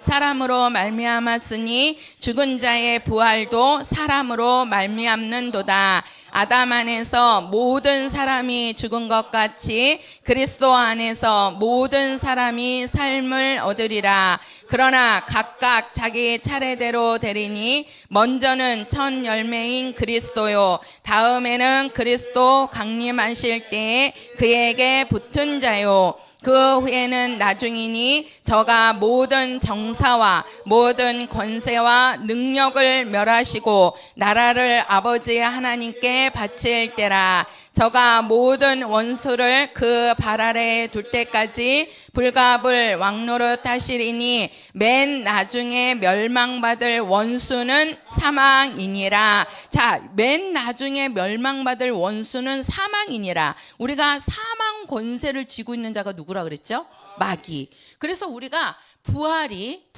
사람으로 말미암았으니 죽은 자의 부활도 사람으로 말미암는도다. 아담 안에서 모든 사람이 죽은 것 같이 그리스도 안에서 모든 사람이 삶을 얻으리라. 그러나 각각 자기 차례대로 되리니 먼저는 첫 열매인 그리스도요, 다음에는 그리스도 강림하실 때에 그에게 붙은 자요, 그 후에는 나중이니 저가 모든 정사와 모든 권세와 능력을 멸하시고 나라를 아버지 하나님께 바칠 때라. 저가 모든 원수를 그 발 아래에 둘 때까지 불갑을 왕노릇 하시리니 맨 나중에 멸망받을 원수는 사망이니라. 자, 맨 나중에 멸망받을 원수는 사망이니라. 우리가 사망 권세를 쥐고 있는 자가 누구라 그랬죠? 마귀. 그래서 우리가 부활이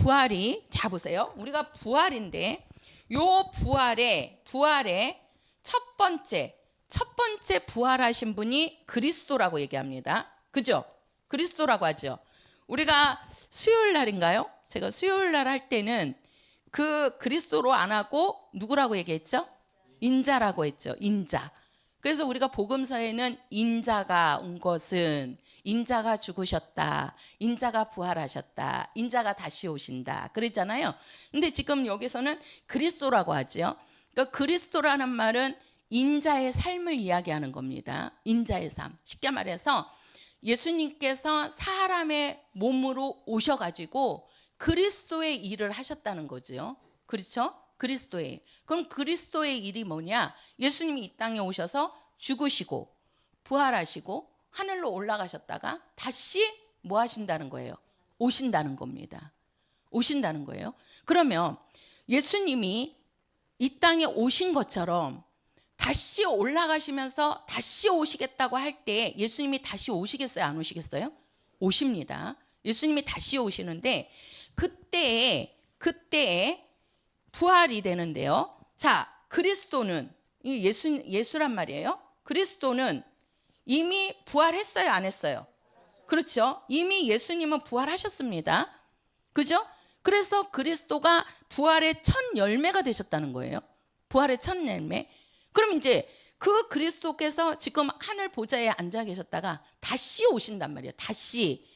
자 보세요. 우리가 부활인데 요 부활의 첫 번째 부활하신 분이 그리스도라고 얘기합니다. 그죠? 그리스도라고 하죠. 우리가 수요일 날인가요? 제가 수요일 날 할 때는 그 그리스도로 안 하고 누구라고 얘기했죠? 인자라고 했죠. 인자. 그래서 우리가 복음서에는 인자가 온 것은, 인자가 죽으셨다, 인자가 부활하셨다, 인자가 다시 오신다 그랬잖아요. 근데 지금 여기서는 그리스도라고 하죠. 그러니까 그리스도라는 말은 인자의 삶을 이야기하는 겁니다. 인자의 삶. 쉽게 말해서 예수님께서 사람의 몸으로 오셔가지고 그리스도의 일을 하셨다는 거죠. 그렇죠? 그리스도의 일. 그럼 그리스도의 일이 뭐냐? 예수님이 이 땅에 오셔서 죽으시고 부활하시고 하늘로 올라가셨다가 다시 뭐 하신다는 거예요? 오신다는 겁니다. 오신다는 거예요. 그러면 예수님이 이 땅에 오신 것처럼 다시 올라가시면서 다시 오시겠다고 할 때 예수님이 다시 오시겠어요? 안 오시겠어요? 오십니다. 예수님이 다시 오시는데 그때에 부활이 되는데요. 자, 그리스도는 예수란 말이에요. 그리스도는 이미 부활했어요, 안 했어요? 그렇죠? 이미 예수님은 부활하셨습니다. 그죠? 그래서 그리스도가 부활의 첫 열매가 되셨다는 거예요. 부활의 첫 열매. 그럼 이제 그 그리스도께서 지금 하늘 보좌에 앉아 계셨다가 다시 오신단 말이에요. 다시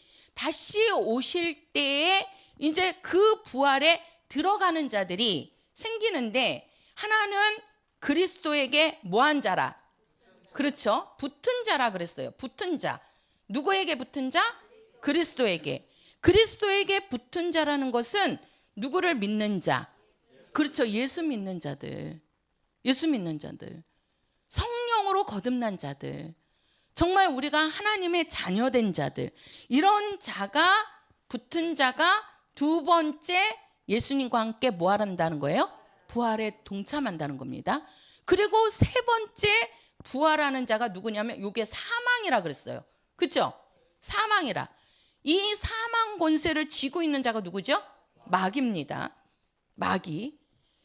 오실 때에 이제 그 부활에 들어가는 자들이 생기는데, 하나는 그리스도에게 뭐한 자라? 그렇죠? 붙은 자라 그랬어요. 붙은 자. 누구에게 붙은 자? 그리스도에게. 그리스도에게 붙은 자라는 것은 누구를 믿는 자? 그렇죠. 예수 믿는 자들. 예수 믿는 자들. 성령으로 거듭난 자들. 정말 우리가 하나님의 자녀된 자들, 이런 자가 붙은 자가 두 번째 예수님과 함께 뭐 한다는 거예요? 부활에 동참한다는 겁니다. 그리고 세 번째 부활하는 자가 누구냐면 이게 사망이라 그랬어요. 그렇죠? 사망이라. 이 사망 권세를 쥐고 있는 자가 누구죠? 마귀입니다. 마귀.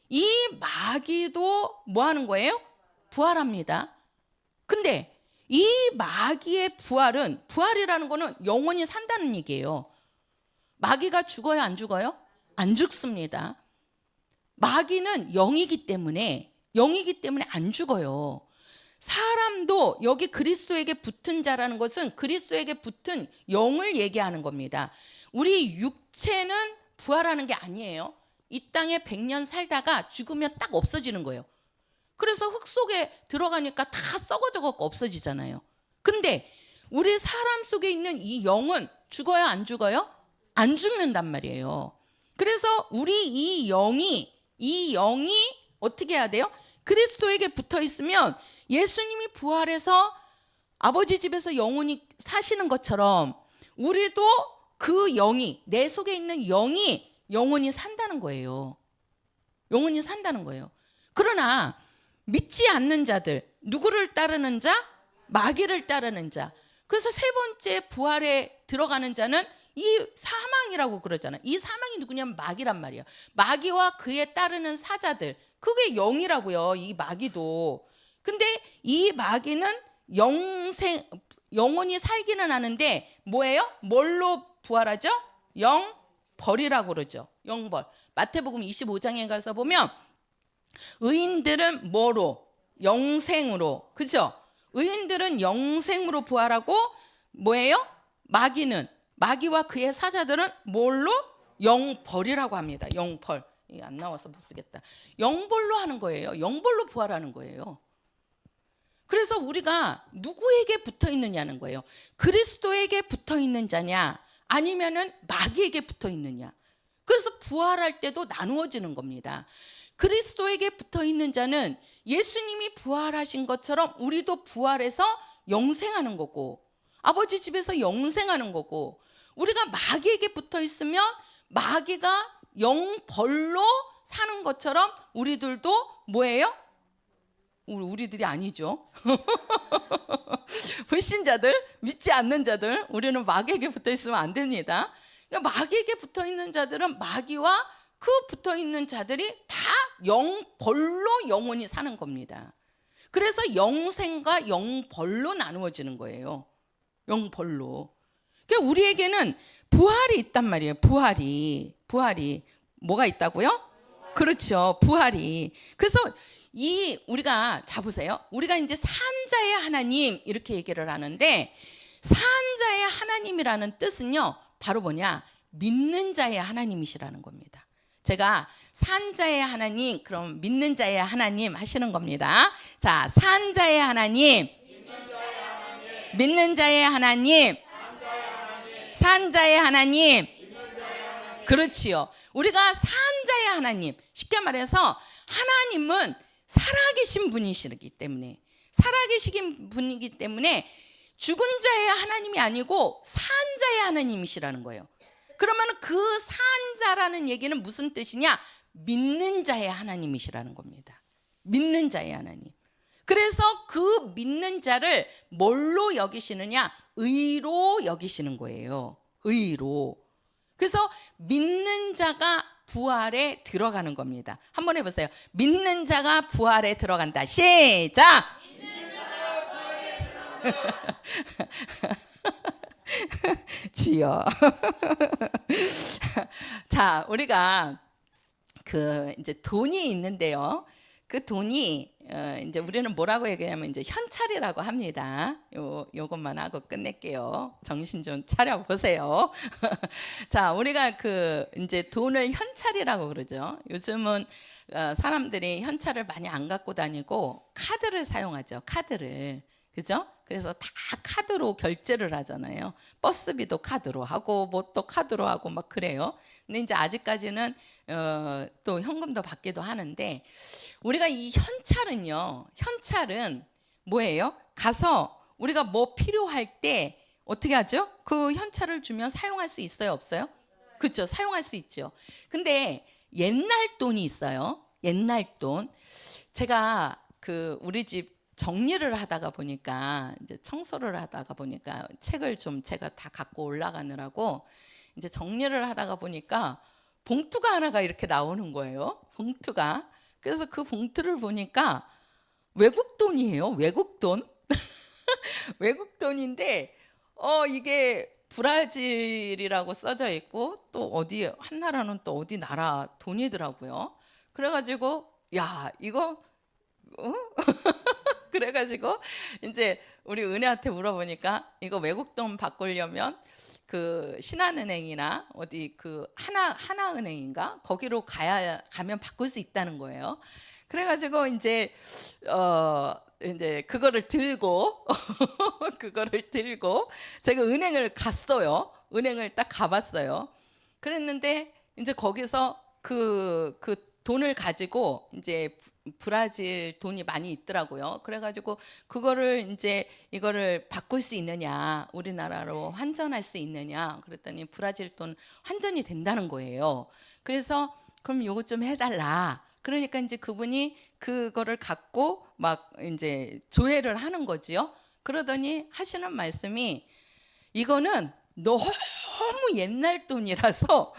이 마귀도 뭐 하는 거예요? 부활합니다. 근데 이 마귀의 부활이라는 거는 영원히 산다는 얘기예요. 마귀가 죽어요, 안 죽어요? 안 죽습니다. 마귀는 영이기 때문에 안 죽어요. 사람도 여기 그리스도에게 붙은 자라는 것은 그리스도에게 붙은 영을 얘기하는 겁니다. 우리 육체는 부활하는 게 아니에요. 이 땅에 100년 살다가 죽으면 딱 없어지는 거예요. 그래서 흙 속에 들어가니까 다 썩어져갖고 없어지잖아요. 근데 우리 사람 속에 있는 이 영은 죽어요, 안 죽어요? 안 죽는단 말이에요. 그래서 우리 이 영이 어떻게 해야 돼요? 그리스도에게 붙어 있으면 예수님이 부활해서 아버지 집에서 영원히 사시는 것처럼 우리도 그 영이, 내 속에 있는 영이 영원히 산다는 거예요. 영원히 산다는 거예요. 그러나 믿지 않는 자들, 누구를 따르는 자? 마귀를 따르는 자. 그래서 세 번째 부활에 들어가는 자는 이 사망이라고 그러잖아요. 이 사망이 누구냐면 마귀란 말이에요. 마귀와 그에 따르는 사자들, 그게 영이라고요. 이 마귀도. 근데 이 마귀는 영원히 살기는 하는데 뭐예요? 뭘로 부활하죠? 영벌이라고 그러죠. 영벌. 마태복음 25장에 가서 보면 의인들은 뭐로? 영생으로. 그죠? 의인들은 영생으로 부활하고 뭐예요? 마귀와 그의 사자들은 뭘로? 영벌이라고 합니다. 영벌. 이게 안 나와서 못 쓰겠다. 영벌로 하는 거예요. 영벌로 부활하는 거예요. 그래서 우리가 누구에게 붙어 있느냐는 거예요. 그리스도에게 붙어 있는 자냐, 아니면은 마귀에게 붙어 있느냐. 그래서 부활할 때도 나누어지는 겁니다. 그리스도에게 붙어 있는 자는 예수님이 부활하신 것처럼 우리도 부활해서 영생하는 거고, 아버지 집에서 영생하는 거고, 우리가 마귀에게 붙어 있으면 마귀가 영벌로 사는 것처럼 우리들도 뭐예요? 우리들이 아니죠. 불신자들, 믿지 않는 자들, 우리는 마귀에게 붙어 있으면 안 됩니다. 그러니까 마귀에게 붙어 있는 자들은 마귀와 그 붙어 있는 자들이 다 영벌로 영원히 사는 겁니다. 그래서 영생과 영벌로 나누어지는 거예요. 영벌로. 그러니까 우리에게는 부활이 있단 말이에요. 부활이 뭐가 있다고요? 그렇죠. 부활이. 그래서 우리가 자 보세요. 우리가 이제 산자의 하나님 이렇게 얘기를 하는데, 산자의 하나님이라는 뜻은요, 바로 뭐냐? 믿는 자의 하나님이시라는 겁니다. 제가 산자의 하나님, 그럼 믿는 자의 하나님 하시는 겁니다. 자, 산자의 하나님, 믿는 자의 하나님, 산자의 하나님. 그렇지요. 우리가 산자의 하나님, 쉽게 말해서 하나님은 살아계신 분이시기 때문에, 살아계신 분이기 때문에 죽은 자의 하나님이 아니고 산자의 하나님이시라는 거예요. 그러면 그 산자라는 얘기는 무슨 뜻이냐? 믿는 자의 하나님이시라는 겁니다. 믿는 자의 하나님. 그래서 그 믿는 자를 뭘로 여기시느냐? 의로 여기시는 거예요. 의로. 그래서 믿는 자가 부활에 들어가는 겁니다. 한번 해보세요. 믿는 자가 부활에 들어간다. 시작! 믿는 자가 부활에 들어간다. 주여. 자, 우리가 이제 돈이 있는데요. 그 돈이 이제 우리는 뭐라고 얘기하냐면 이제 현찰이라고 합니다. 요것만 하고 끝낼게요. 정신 좀 차려 보세요. 자, 우리가 이제 돈을 현찰이라고 그러죠. 요즘은 사람들이 현찰을 많이 안 갖고 다니고 카드를 사용하죠. 카드를. 그죠? 그래서 다 카드로 결제를 하잖아요. 버스비도 카드로 하고 뭐 또 카드로 하고 막 그래요. 근데 이제 아직까지는 또 현금도 받기도 하는데, 우리가 이 현찰은 뭐예요? 가서 우리가 뭐 필요할 때 어떻게 하죠? 그 현찰을 주면 사용할 수 있어요, 없어요? 그렇죠. 사용할 수 있죠. 근데 옛날 돈이 있어요. 옛날 돈. 제가 그 우리 집 정리를 하다가 보니까 이제 청소를 하다가 보니까 책을 좀 제가 다 갖고 올라가느라고 이제 정리를 하다가 보니까 봉투가 하나가 이렇게 나오는 거예요. 봉투가. 그래서 그 봉투를 보니까 외국 돈이에요. 외국 돈. 외국 돈인데 이게 브라질이라고 써져 있고 또 어디 한 나라는 또 어디 나라 돈이더라고요. 그래가지고 야 이거 그래가지고 이제 우리 은혜한테 물어보니까 이거 외국 돈 바꾸려면 그 신한은행이나 어디 그 하나은행인가 거기로 가면 바꿀 수 있다는 거예요. 그래가지고 이제 그거를 들고 그거를 들고 제가 은행을 갔어요. 은행을 딱 가봤어요. 그랬는데 이제 거기서 그 돈을 가지고 이제 브라질 돈이 많이 있더라고요. 그래가지고 그거를 이제 이거를 바꿀 수 있느냐, 우리나라로 환전할 수 있느냐, 그랬더니 브라질 돈 환전이 된다는 거예요. 그래서 그럼 요거 좀 해달라. 그러니까 이제 그분이 그거를 갖고 막 이제 조회를 하는 거지요. 그러더니 하시는 말씀이 이거는 너무 옛날 돈이라서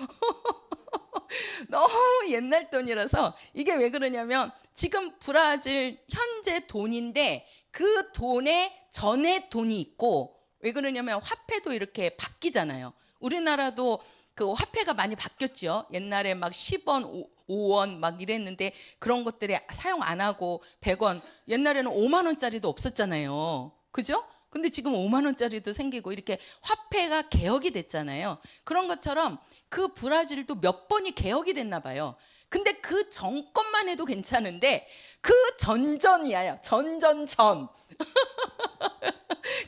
너무 옛날 돈이라서 이게 왜 그러냐면 지금 브라질 현재 돈인데 그 돈에 전에 돈이 있고 왜 그러냐면 화폐도 이렇게 바뀌잖아요. 우리나라도 그 화폐가 많이 바뀌었죠. 옛날에 막 10원, 5원 막 이랬는데 그런 것들이 사용 안 하고 100원, 옛날에는 5만 원짜리도 없었잖아요. 그죠? 근데 지금 5만 원짜리도 생기고 이렇게 화폐가 개혁이 됐잖아요. 그런 것처럼 그 브라질도 몇 번이 개혁이 됐나 봐요. 근데 그 전것만 해도 괜찮은데 그 전전이에요. 전전전.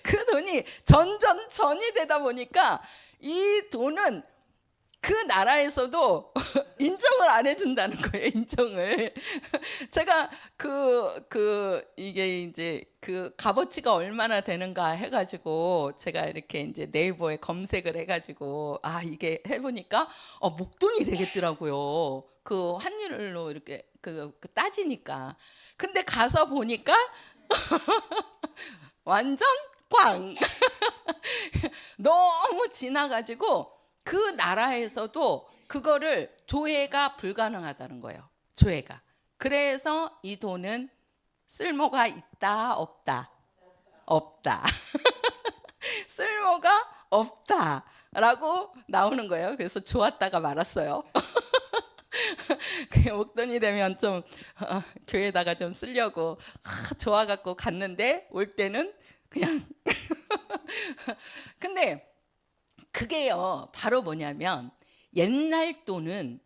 그 돈이 전전전이 되다 보니까 이 돈은 그 나라에서도 인정을 안 해준다는 거예요. 인정을. 제가 이게 이제 그 값어치가 얼마나 되는가 해가지고 제가 이렇게 이제 네이버에 검색을 해가지고 이게 해보니까 목돈이 되겠더라고요. 그 환율로 이렇게 그 따지니까. 근데 가서 보니까 완전 꽝. 너무 지나가지고 그 나라에서도 그거를 조회가 불가능하다는 거예요. 조회가. 그래서 이 돈은 쓸모가 있다 없다. 없다. 쓸모가 없다라고 나오는 거예요. 그래서 좋았다가 말았어요. 그 목돈이 되면 좀 교회에다가 좀 쓰려고 좋아갖고 갔는데 올 때는 그냥 근데 그게요 바로 뭐냐면 옛날 돈은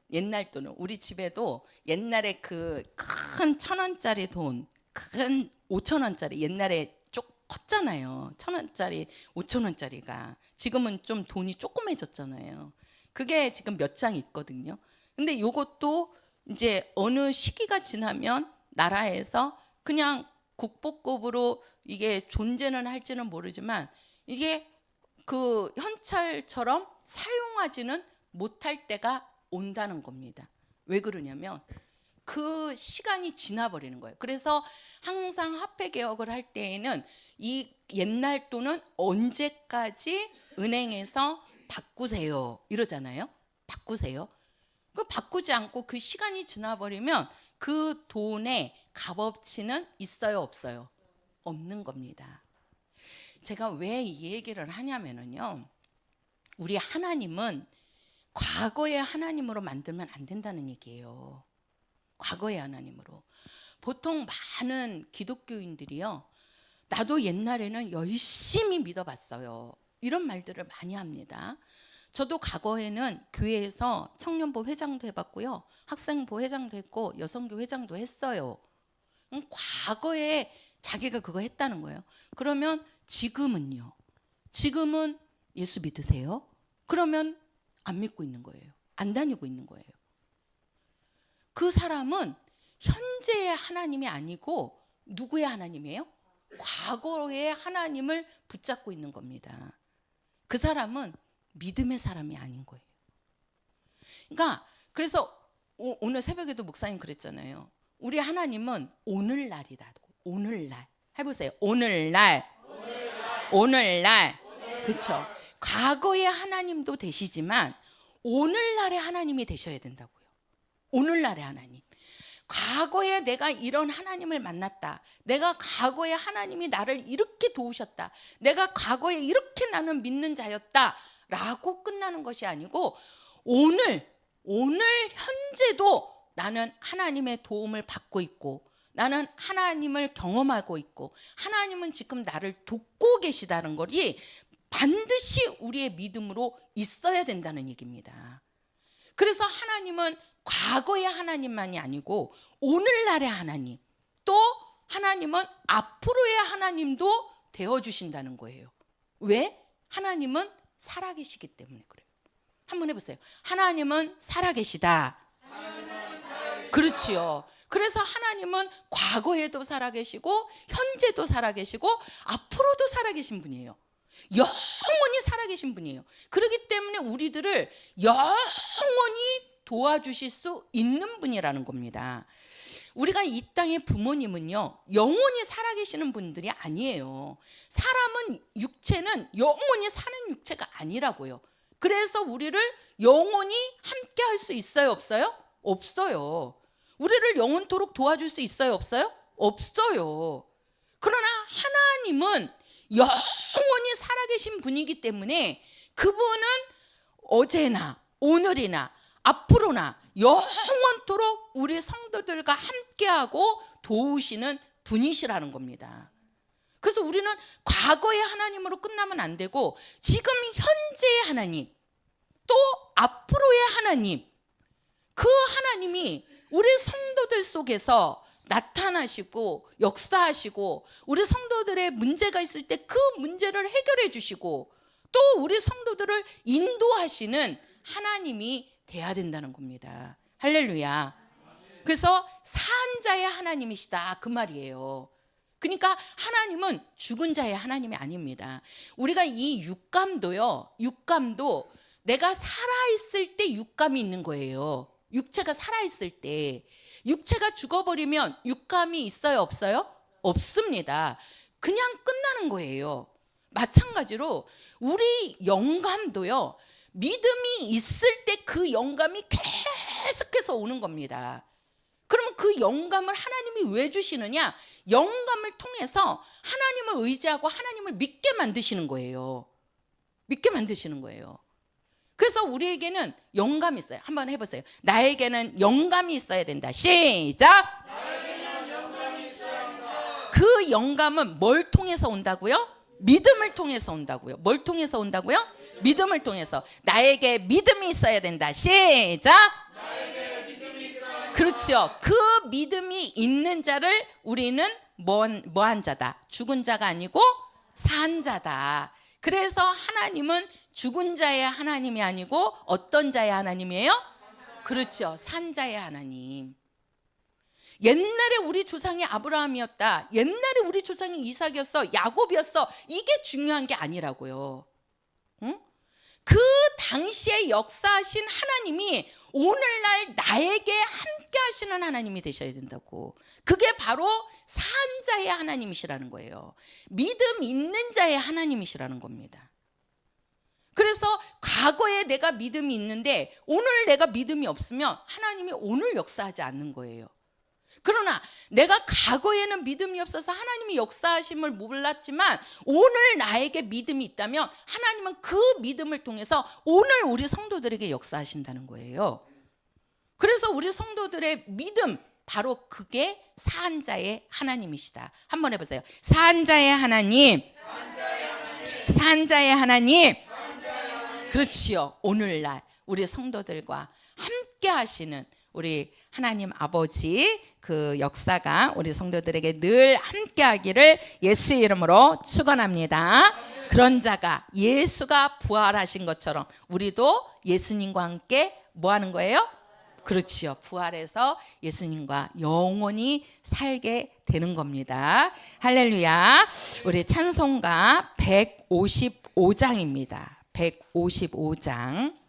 우리 집에도 옛날에 그 큰 1,000원짜리 돈, 큰 5,000원짜리 옛날에 좀 컸잖아요. 1,000원짜리, 5,000원짜리가 지금은 좀 돈이 조그매졌잖아요. 그게 지금 몇 장 있거든요. 근데 요것도 이제 어느 시기가 지나면 나라에서 그냥 국보급으로 이게 존재는 할지는 모르지만 이게 그 현찰처럼 사용하지는 못할 때가 온다는 겁니다. 왜 그러냐면 그 시간이 지나버리는 거예요. 그래서 항상 화폐 개혁을 할 때에는 이 옛날 돈은 언제까지 은행에서 바꾸세요 이러잖아요. 바꾸세요. 그 바꾸지 않고 그 시간이 지나버리면 그 돈의 값어치는 있어요 없어요? 없는 겁니다. 제가 왜 이 얘기를 하냐면요, 우리 하나님은 과거의 하나님으로 만들면 안 된다는 얘기예요. 과거의 하나님으로. 보통 많은 기독교인들이요, 나도 옛날에는 열심히 믿어봤어요, 이런 말들을 많이 합니다. 저도 과거에는 교회에서 청년부 회장도 해봤고요, 학생부 회장도 했고 여성교 회장도 했어요. 과거에 자기가 그거 했다는 거예요. 그러면 지금은요? 지금은 예수 믿으세요? 그러면 안 믿고 있는 거예요. 안 다니고 있는 거예요. 그 사람은 현재의 하나님이 아니고 누구의 하나님이에요? 과거의 하나님을 붙잡고 있는 겁니다. 그 사람은 믿음의 사람이 아닌 거예요. 그러니까 그래서 오늘 새벽에도 목사님 그랬잖아요. 우리 하나님은 오늘날이다. 오늘날. 해보세요. 오늘날. 그렇죠. 과거의 하나님도 되시지만 오늘날의 하나님이 되셔야 된다고요. 오늘날의 하나님. 과거에 내가 이런 하나님을 만났다. 내가 과거에 하나님이 나를 이렇게 도우셨다. 내가 과거에 이렇게 나는 믿는 자였다. 라고 끝나는 것이 아니고 오늘 현재도 나는 하나님의 도움을 받고 있고 나는 하나님을 경험하고 있고 하나님은 지금 나를 돕고 계시다는 것이 반드시 우리의 믿음으로 있어야 된다는 얘기입니다. 그래서 하나님은 과거의 하나님만이 아니고 오늘날의 하나님, 또 하나님은 앞으로의 하나님도 되어주신다는 거예요. 왜? 하나님은 살아계시기 때문에 그래요. 한번 해보세요. 하나님은 살아계시다. 그렇지요. 그래서 하나님은 과거에도 살아계시고 현재도 살아계시고 앞으로도 살아계신 분이에요. 영원히 살아계신 분이에요. 그렇기 때문에 우리들을 영원히 도와주실 수 있는 분이라는 겁니다. 우리가 이 땅의 부모님은요, 영원히 살아계시는 분들이 아니에요. 사람은 육체는 영원히 사는 육체가 아니라고요. 그래서 우리를 영원히 함께 할 수 있어요, 없어요? 없어요. 우리를 영원토록 도와줄 수 있어요, 없어요? 없어요. 그러나 하나님은 영원히 살아계신 분이기 때문에 그분은 어제나 오늘이나 앞으로나 영원토록 우리 성도들과 함께하고 도우시는 분이시라는 겁니다. 그래서 우리는 과거의 하나님으로 끝나면 안 되고 지금 현재의 하나님, 또 앞으로의 하나님, 그 하나님이 우리 성도들 속에서 나타나시고 역사하시고 우리 성도들의 문제가 있을 때 그 문제를 해결해 주시고 또 우리 성도들을 인도하시는 하나님이 돼야 된다는 겁니다. 할렐루야. 그래서 산자의 하나님이시다 그 말이에요. 그러니까 하나님은 죽은 자의 하나님이 아닙니다. 우리가 이 육감도요, 육감도 내가 살아있을 때 육감이 있는 거예요. 육체가 살아있을 때. 육체가 죽어버리면 육감이 있어요, 없어요? 없습니다. 그냥 끝나는 거예요. 마찬가지로 우리 영감도요, 믿음이 있을 때 그 영감이 계속해서 오는 겁니다. 그러면 그 영감을 하나님이 왜 주시느냐? 영감을 통해서 하나님을 의지하고 하나님을 믿게 만드시는 거예요. 믿게 만드시는 거예요. 그래서 우리에게는 영감이 있어요. 한번 해보세요. 나에게는 영감이 있어야 된다. 시작! 나에게는 영감이 있어야 한다. 그 영감은 뭘 통해서 온다고요? 믿음을 통해서 온다고요. 뭘 통해서 온다고요? 믿음을 통해서. 나에게 믿음이 있어야 된다. 시작! 나에게 믿음이 있어야 한다. 그렇죠. 그 믿음이 있는 자를 우리는 뭐한 자다? 죽은 자가 아니고 산 자다. 그래서 하나님은 죽은 자의 하나님이 아니고 어떤 자의 하나님이에요? 그렇죠. 산 자의 하나님. 옛날에 우리 조상이 아브라함이었다. 옛날에 우리 조상이 이삭이었어. 야곱이었어. 이게 중요한 게 아니라고요. 응? 그 당시에 역사하신 하나님이 오늘날 나에게 함께 하시는 하나님이 되셔야 된다고. 그게 바로 산 자의 하나님이시라는 거예요. 믿음 있는 자의 하나님이시라는 겁니다. 그래서 과거에 내가 믿음이 있는데 오늘 내가 믿음이 없으면 하나님이 오늘 역사하지 않는 거예요. 그러나 내가 과거에는 믿음이 없어서 하나님이 역사하심을 몰랐지만 오늘 나에게 믿음이 있다면 하나님은 그 믿음을 통해서 오늘 우리 성도들에게 역사하신다는 거예요. 그래서 우리 성도들의 믿음, 바로 그게 산 자의 하나님이시다. 한번 해보세요. 산 자의 하나님. 산 자의 하나님. 그렇지요. 오늘날 우리 성도들과 함께 하시는 우리 하나님 아버지 그 역사가 우리 성도들에게 늘 함께 하기를 예수의 이름으로 축원합니다. 그런 자가 예수가 부활하신 것처럼 우리도 예수님과 함께 뭐 하는 거예요? 그렇지요. 부활해서 예수님과 영원히 살게 되는 겁니다. 할렐루야. 우리 찬송가 155장입니다. 155장.